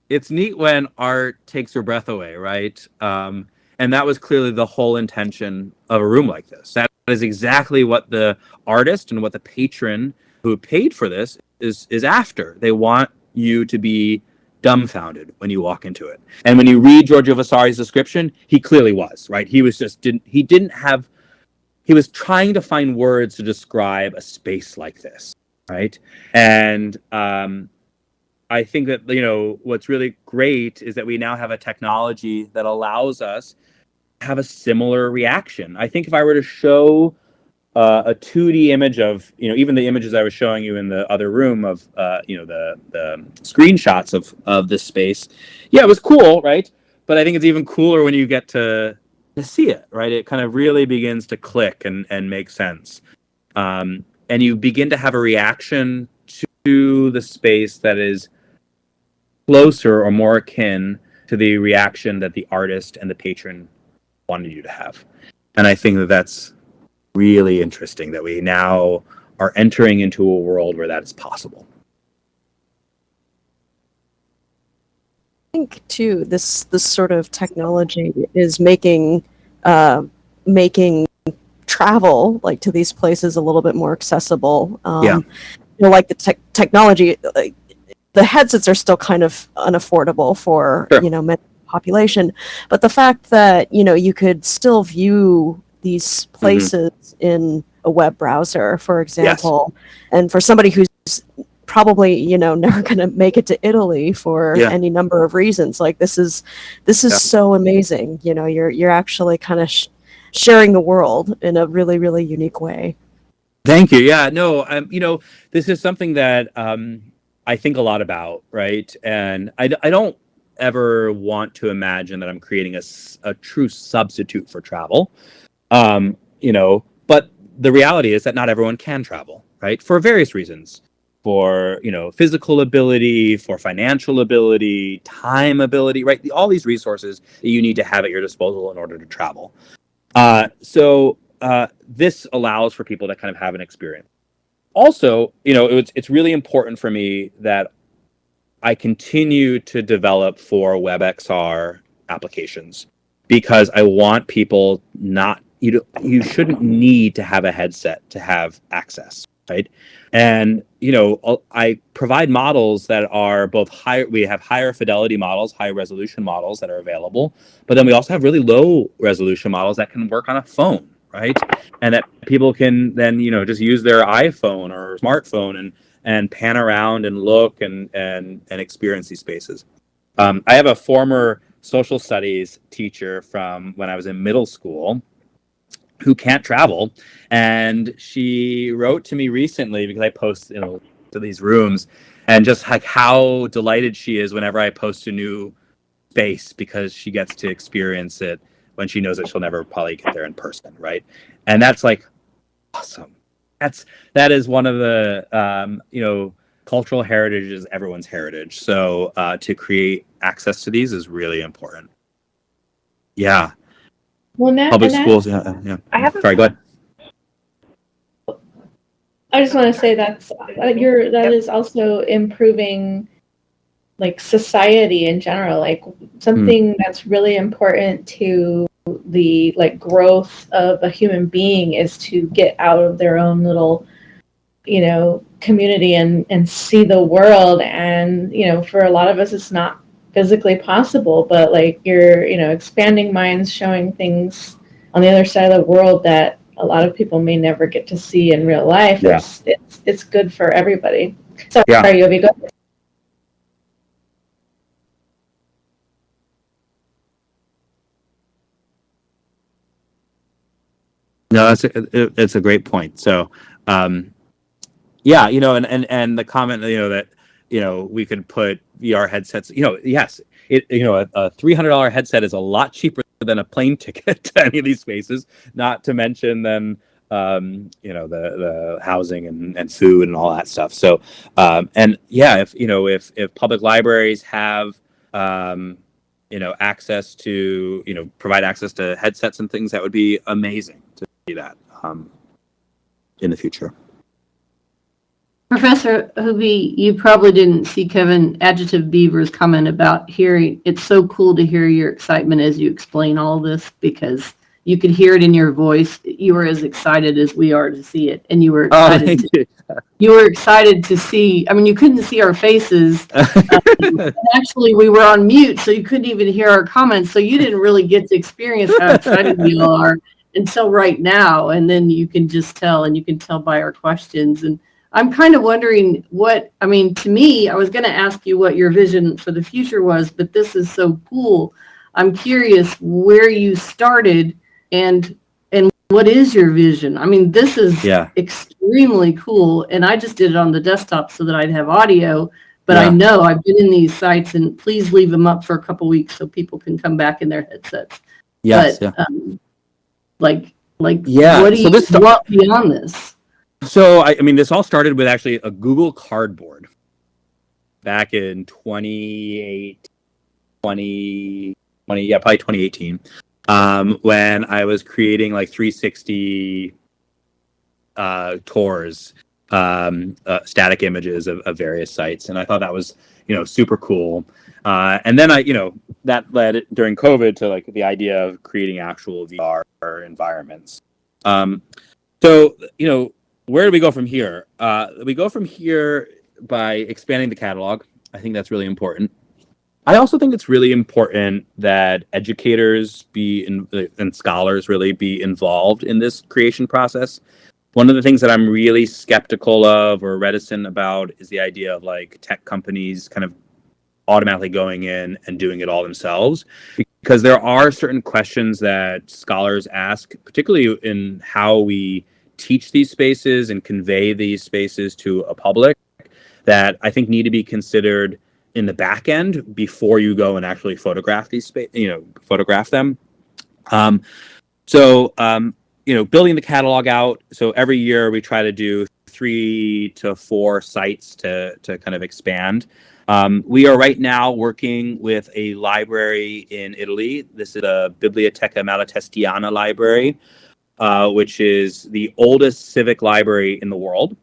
B: it's neat when art takes your breath away, right? And that was clearly the whole intention of a room like this. That is exactly what the artist and what the patron who paid for this is after. They want you to be dumbfounded when you walk into it. And when you read Giorgio Vasari's description, he clearly was, right? He was he was trying to find words to describe a space like this, right? And I think that, you know, what's really great is that we now have a technology that allows us to have a similar reaction. I think if I were to show a 2D image of, you know, even the images I was showing you in the other room of, you know, the screenshots of this space, yeah, it was cool, right? But I think it's even cooler when you get to see it, right? It kind of really begins to click and make sense. And you begin to have a reaction to the space that is closer or more akin to the reaction that the artist and the patron wanted you to have. And I think that that's really interesting, that we now are entering into a world where that is possible.
D: I think too, this sort of technology is making travel like to these places a little bit more accessible.
B: Yeah.
D: Like the technology, like, the headsets are still kind of unaffordable for
B: Sure.
D: many population, but the fact that you could still view these places in a web browser, for example, and for somebody who's probably never going to make it to Italy for any number of reasons, like this is so amazing. You're actually kind of sharing the world in a really, really unique way.
B: Thank you. Yeah, no, this is something that I think a lot about, right? And I don't ever want to imagine that I'm creating a true substitute for travel. But the reality is that not everyone can travel, right? For various reasons. For, physical ability, for financial ability, time ability, right? All these resources that you need to have at your disposal in order to travel. So this allows for people to kind of have an experience. Also, it's really important for me that I continue to develop for WebXR applications, because I want people you shouldn't need to have a headset to have access, right? And I provide models that are both higher. We have higher fidelity models, high resolution models that are available, but then we also have really low resolution models that can work on a phone, right? And that people can then just use their iPhone or smartphone and pan around and look and experience these spaces. I have a former social studies teacher from when I was in middle school who can't travel, and she wrote to me recently because I post to these rooms, and just like how delighted she is whenever I post a new space, because she gets to experience it when she knows that she'll never probably get there in person, right? And that's like awesome. That is one of the cultural heritage is everyone's heritage. So to create access to these is really important. Yeah.
C: Well,
B: Public schools. Yeah. Sorry, go ahead.
C: I just want to say that is also improving like society in general, like something that's really important to the like growth of a human being is to get out of their own little community and see the world. And for a lot of us it's not physically possible, but like you're expanding minds, showing things on the other side of the world that a lot of people may never get to see in real life. It's good for everybody. Sorry, Yovi, go ahead.
B: No, it's a great point. So, and the comment, that, we could put VR headsets, yes, a $300 headset is a lot cheaper than a plane ticket to any of these spaces, not to mention then, the housing and food and all that stuff. So, if public libraries have, access to, provide access to headsets and things, that would be amazing to see that in the future.
A: Professor Hoovy, you probably didn't see Kevin Adjective Beaver's comment about hearing. It's so cool to hear your excitement as you explain all this, because you could hear it in your voice. You were as excited as we are to see it, and you were excited. You were excited to see. I mean, you couldn't see our faces. Actually, we were on mute, so you couldn't even hear our comments. So you didn't really get to experience how excited we all are until right now. And then you can just tell, and you can tell by our questions. And I'm kind of wondering to me, I was going to ask you what your vision for the future was, but this is so cool. I'm curious where you started and what is your vision? I mean, this is extremely cool. And I just did it on the desktop so that I'd have audio, but I know I've been in these sites, and please leave them up for a couple weeks so people can come back in their headsets.
B: Yes.
A: But, what do you want beyond this?
B: So, this all started with actually a Google Cardboard back in 2018, probably 2018, when I was creating like 360 tours, static images of various sites. And I thought that was, super cool. And then that led during COVID to like the idea of creating actual VR environments. So, where do we go from here? We go from here by expanding the catalog. I think that's really important. I also think it's really important that educators and scholars really be involved in this creation process. One of the things that I'm really skeptical of or reticent about is the idea of like tech companies kind of automatically going in and doing it all themselves, because there are certain questions that scholars ask, particularly in how we teach these spaces and convey these spaces to a public, that I think need to be considered in the back end before you go and actually photograph photograph them. Building the catalog out. So every year we try to do 3 to 4 sites to kind of expand. We are right now working with a library in Italy. This is a Biblioteca Malatestiana library, which is the oldest civic library in the world.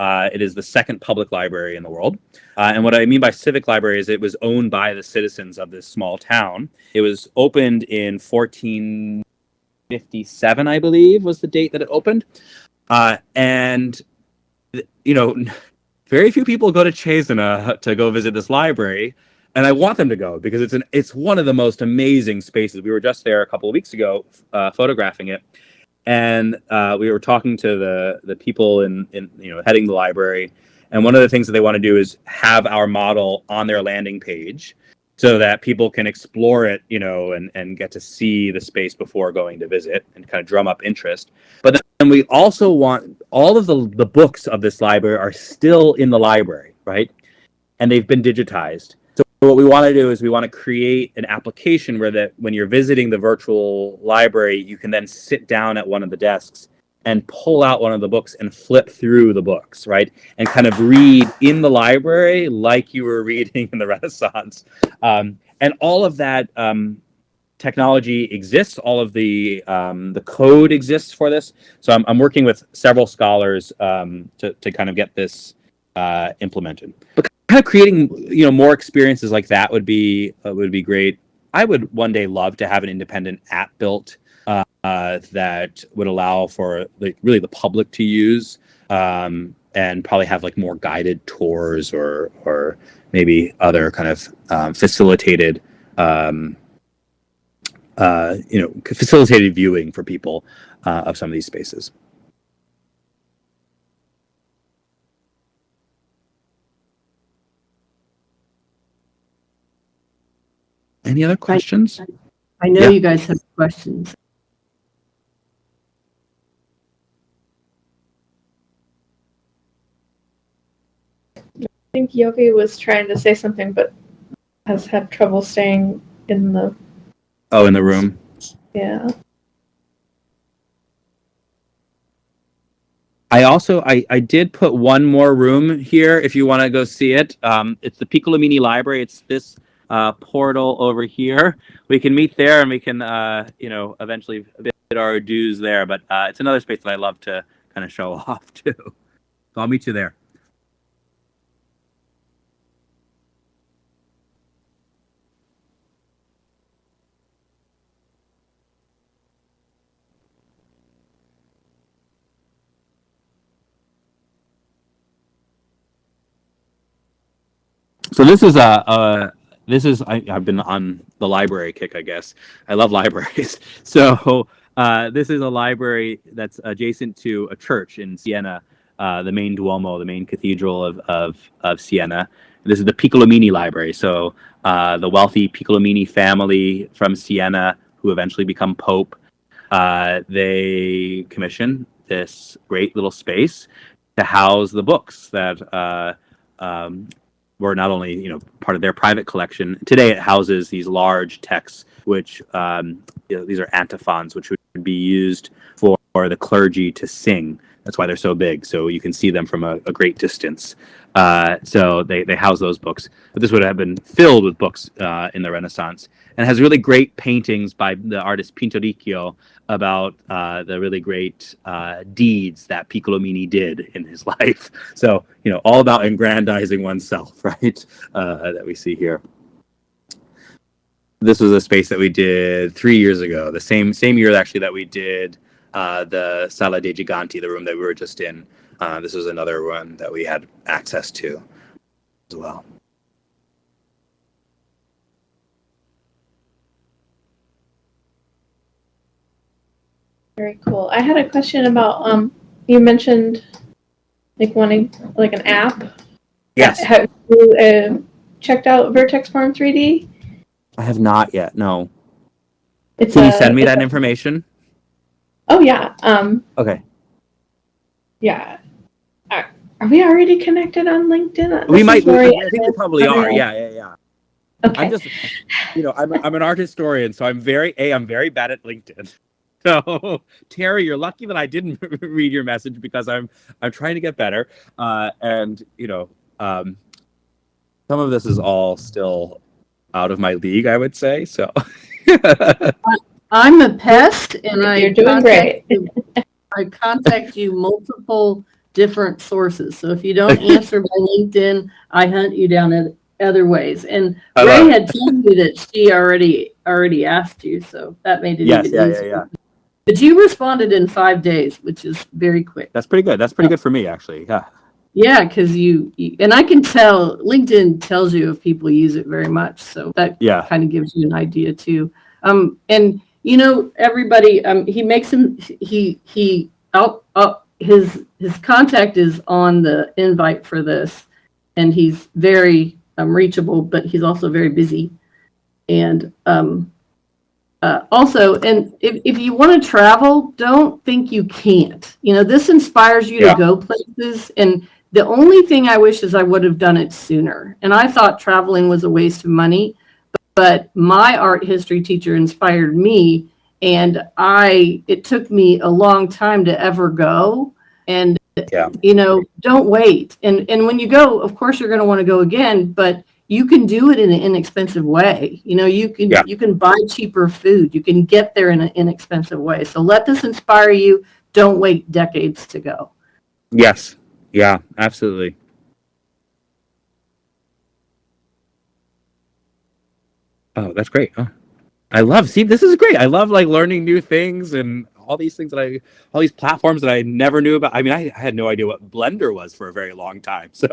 B: It is the second public library in the world. And what I mean by civic library is it was owned by the citizens of this small town. It was opened in 1457, I believe, was the date that it opened. Very few people go to Cesena to go visit this library. And I want them to go because it's one of the most amazing spaces. We were just there a couple of weeks ago photographing it. And we were talking to the people in heading the library, and one of the things that they want to do is have our model on their landing page, so that people can explore it, and get to see the space before going to visit and kind of drum up interest. But then we also want all of the books of this library are still in the library, right? And they've been digitized. So what we want to do is we want to create an application where when you're visiting the virtual library, you can then sit down at one of the desks and pull out one of the books and flip through the books, right? And kind of read in the library like you were reading in the Renaissance. And all of that technology exists. All of the code exists for this. So I'm working with several scholars to kind of get this implemented. But kind of creating more experiences like that would be great. I would one day love to have an independent app built that would allow for really the public to use, and probably have like more guided tours or maybe other kind of facilitated facilitated viewing for people of some of these spaces. Any other questions?
A: I know you guys have questions.
C: I think Yogi was trying to say something, but has had trouble staying in the...
B: Oh, in the room?
C: Yeah.
B: I did put one more room here if you want to go see it. It's the Piccolomini Library. It's this portal over here. We can meet there, and we can eventually bid our dues there. But it's another space that I love to kind of show off too. So I'll meet you there. So this is I've been on the library kick, I guess. I love libraries. So this is a library that's adjacent to a church in Siena, the main Duomo, the main cathedral of Siena. This is the Piccolomini Library. So the wealthy Piccolomini family from Siena, who eventually become Pope, they commission this great little space to house the books that were not only part of their private collection. Today it houses these large texts, which these are antiphons, which would be used for the clergy to sing. That's why they're so big. So you can see them from a great distance. So they house those books. But this would have been filled with books in the Renaissance, and has really great paintings by the artist Pinturicchio about the really great deeds that Piccolomini did in his life. So all about aggrandizing oneself, right? That we see here. This was a space that we did 3 years ago, the same year actually that we did the Sala dei Giganti, the room that we were just in. This was another one that we had access to as well.
C: Very cool. I had a question about you mentioned like wanting like an app.
B: Yes.
C: Have you checked out Vertex Farm 3D?
B: I have not yet. No.
C: It's
B: Can you send me that information?
C: Oh yeah.
B: Okay.
C: Yeah. Are we already connected on LinkedIn?
B: We might. I think we probably are. Yeah.
C: Okay.
B: I'm just, I'm an art historian, so I'm very bad at LinkedIn. So Terry, you're lucky that I didn't read your message because I'm trying to get better. And some of this is all still out of my league, I would say. So
A: I'm a pest, and
C: You're doing great.
A: I contact you multiple different sources. So if you don't answer my LinkedIn, I hunt you down in other ways. And Ray had told me that she already asked you, so that made it even easier.
B: Yeah.
A: But you responded in 5 days, which is very quick.
B: That's pretty good. That's pretty good for me, actually. Yeah.
A: Yeah, because you and I can tell LinkedIn tells you if people use it very much, so that kind of gives you an idea too. And everybody, he makes him he out his contact is on the invite for this, and he's very reachable, but he's also very busy. And also, and if you want to travel, don't think you can't. This inspires you to go places. And the only thing I wish is I would have done it sooner. And I thought traveling was a waste of money, but my art history teacher inspired me, and it took me a long time to ever go. And don't wait. And when you go, of course you're going to want to go again, but you can do it in an inexpensive way. You can buy cheaper food. You can get there in an inexpensive way. So let this inspire you. Don't wait decades to go.
B: Yes. Yeah, absolutely. Oh, that's great. Oh, this is great. I love learning new things and all these things all these platforms that I never knew about. I mean, I had no idea what Blender was for a very long time. So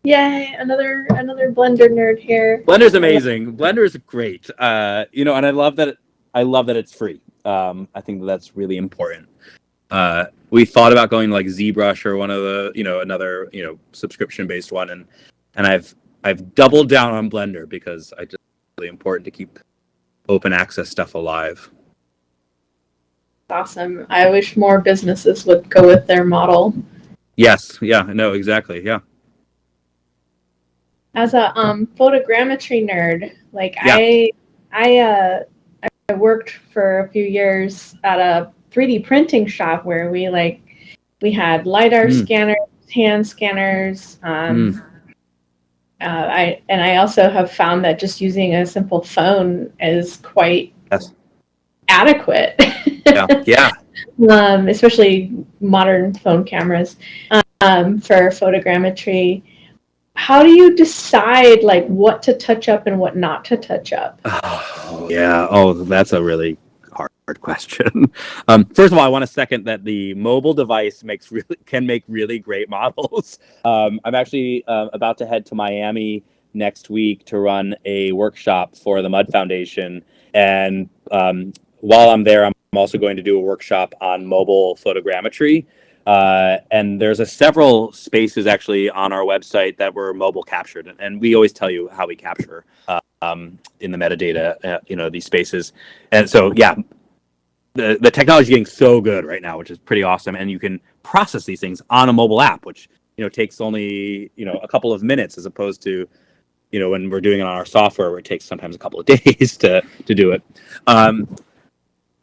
C: Yay, another Blender nerd here.
B: Blender's amazing. Blender is great. And I love that it's free. I think that's really important. We thought about going like ZBrush or one of the, another, subscription-based one, and I've doubled down on Blender because it's really important to keep open access stuff alive.
C: Awesome. I wish more businesses would go with their model.
B: Yes. Yeah. No. Exactly. Yeah.
C: As a photogrammetry nerd, I worked for a few years at a 3D printing shop where we had LiDAR scanners, hand scanners. I also have found that just using a simple phone is quite adequate.
B: Yeah.
C: Especially modern phone cameras for photogrammetry. How do you decide what to touch up and what not to touch up?
B: Oh, yeah. Oh, that's a really hard question. First of all, I want to second that the mobile device can make really great models. I'm actually about to head to Miami next week to run a workshop for the Mud Foundation, and while I'm there, I'm also going to do a workshop on mobile photogrammetry. And there's several spaces actually on our website that were mobile captured, and we always tell you how we capture in the metadata, these spaces. And so, yeah, the technology is getting so good right now, which is pretty awesome. And you can process these things on a mobile app, which takes only a couple of minutes, as opposed to when we're doing it on our software, where it takes sometimes a couple of days to do it.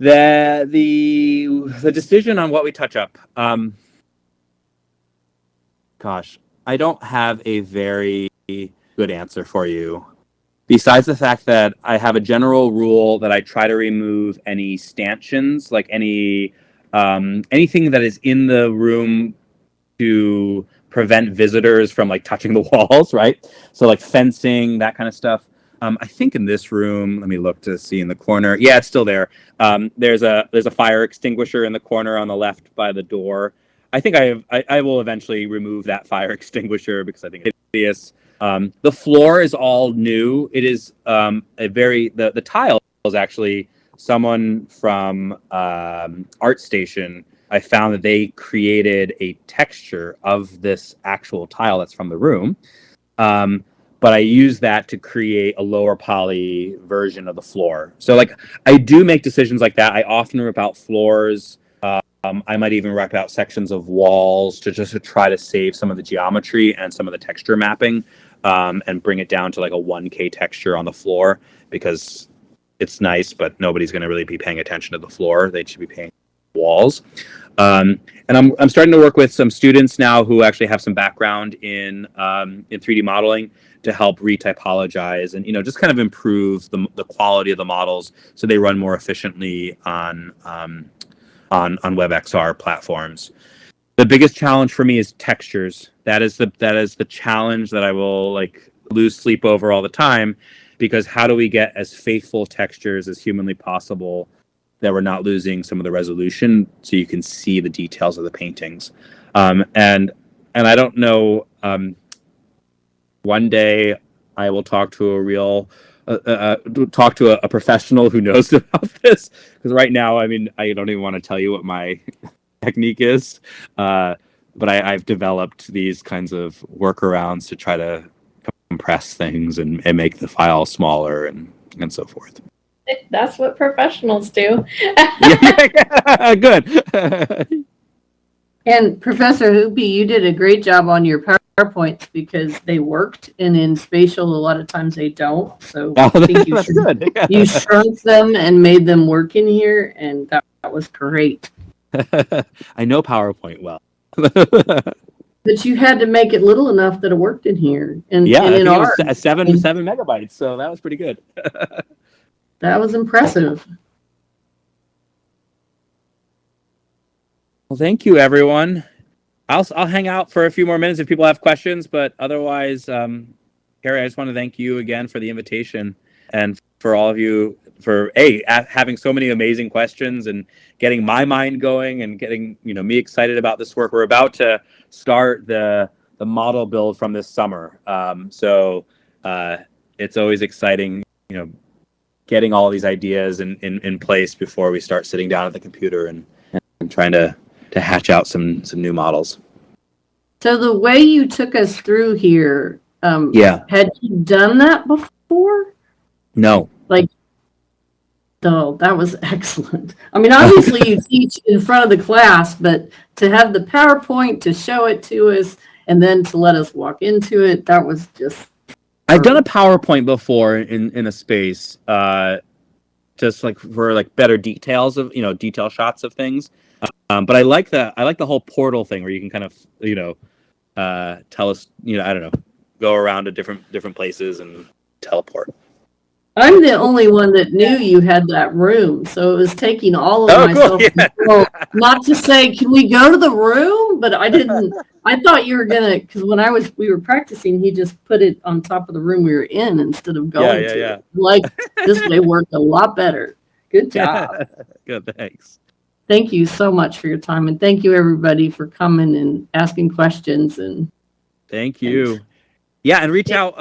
B: The decision on what we touch up. Gosh, I don't have a very good answer for you. Besides the fact that I have a general rule that I try to remove any stanchions, like anything that is in the room to prevent visitors from touching the walls, right? So fencing, that kind of stuff. I think in this room, let me look to see in the corner. Yeah, it's still there. There's a fire extinguisher in the corner on the left by the door. I think I will eventually remove that fire extinguisher because I think it's hideous. The floor is all new. It is the tile is actually someone from ArtStation. I found that they created a texture of this actual tile that's from the room. But I use that to create a lower poly version of the floor. So like I do make decisions like that. I often rip out floors. I might even rip out sections of walls to try to save some of the geometry and some of the texture mapping, and bring it down to like a 1K texture on the floor, because it's nice, but nobody's going to really be paying attention to the floor. They should be paying walls. And I'm starting to work with some students now who actually have some background in 3D modeling to help retypologize and just kind of improve the quality of the models so they run more efficiently on WebXR platforms. The biggest challenge for me is textures. That is the challenge that I will like lose sleep over all the time, because how do we get as faithful textures as humanly possible that we're not losing some of the resolution so you can see the details of the paintings. And I don't know, one day I will talk to a professional who knows about this, because right now, I mean, I don't even want to tell you what my technique is, but I've developed these kinds of workarounds to try to compress things and make the file smaller and so forth.
C: That's what professionals do.
B: Yeah, good.
A: And Professor Hoopy, you did a great job on your PowerPoints because they worked, and in spatial, a lot of times they don't. So I think
B: that's good.
A: You shrunk them and made them work in here, and that was great.
B: I know PowerPoint well.
A: But you had to make it little enough that it worked in here. And
B: yeah,
A: and in
B: it was 7 megabytes, so that was pretty good.
A: That was impressive.
B: Well, thank you, everyone. I'll hang out for a few more minutes if people have questions, but otherwise, Carrie, I just want to thank you again for the invitation, and for all of you for having so many amazing questions and getting my mind going and getting me excited about this work. We're about to start the model build from this summer, so it's always exciting, getting all these ideas in place before we start sitting down at the computer and trying to hatch out some new models.
A: So the way you took us through here, had you done that before?
B: No.
A: So that was excellent. I mean, obviously you teach in front of the class, but to have the PowerPoint to show it to us and then to let us walk into it, that was just...
B: I've done a PowerPoint before in a space, just like for like better details of detail shots of things. But I like the whole portal thing where you can kind of tell us I don't know, go around to different places and teleport.
A: I'm the only one that knew you had that room, so it was taking all of myself control, not to say, can we go to the room? But I didn't. I thought you were gonna, because when we were practicing, he just put it on top of the room we were in instead of going to it. Like, this way worked a lot better. Good job.
B: Good, thanks.
A: Thank you so much for your time, and thank you everybody for coming and asking questions. And
B: thank you. Yeah, and reach out.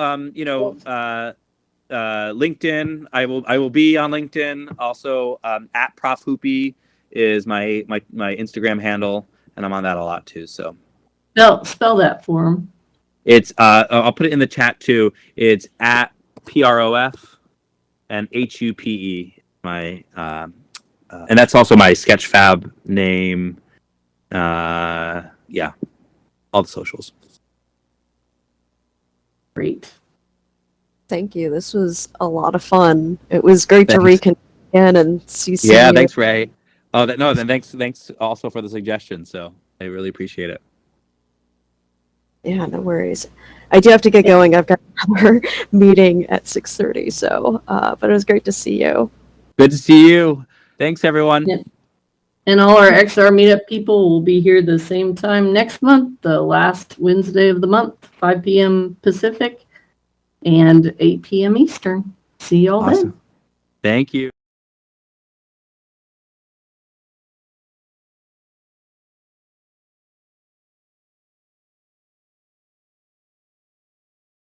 B: LinkedIn. I will be on LinkedIn. Also, at Prof Hoopy is my Instagram handle, and I'm on that a lot too. So
A: spell that for him.
B: It's I'll put it in the chat too. It's at PROF and HUPE. My and that's also my Sketchfab name. Yeah, all the socials.
A: Great.
D: Thank you. This was a lot of fun. It was great to reconnect again and see some.
B: Yeah, thanks, Ray. Oh, then thanks also for the suggestion. So I really appreciate it.
D: Yeah, no worries. I do have to get going. I've got another meeting at 6:30. So, but it was great to see you.
B: Good to see you. Thanks, everyone.
A: Yeah. And all our XR meetup people will be here the same time next month, the last Wednesday of the month, 5 p.m. Pacific and 8 p.m. Eastern. See y'all
B: Awesome.
A: then.
B: Thank you.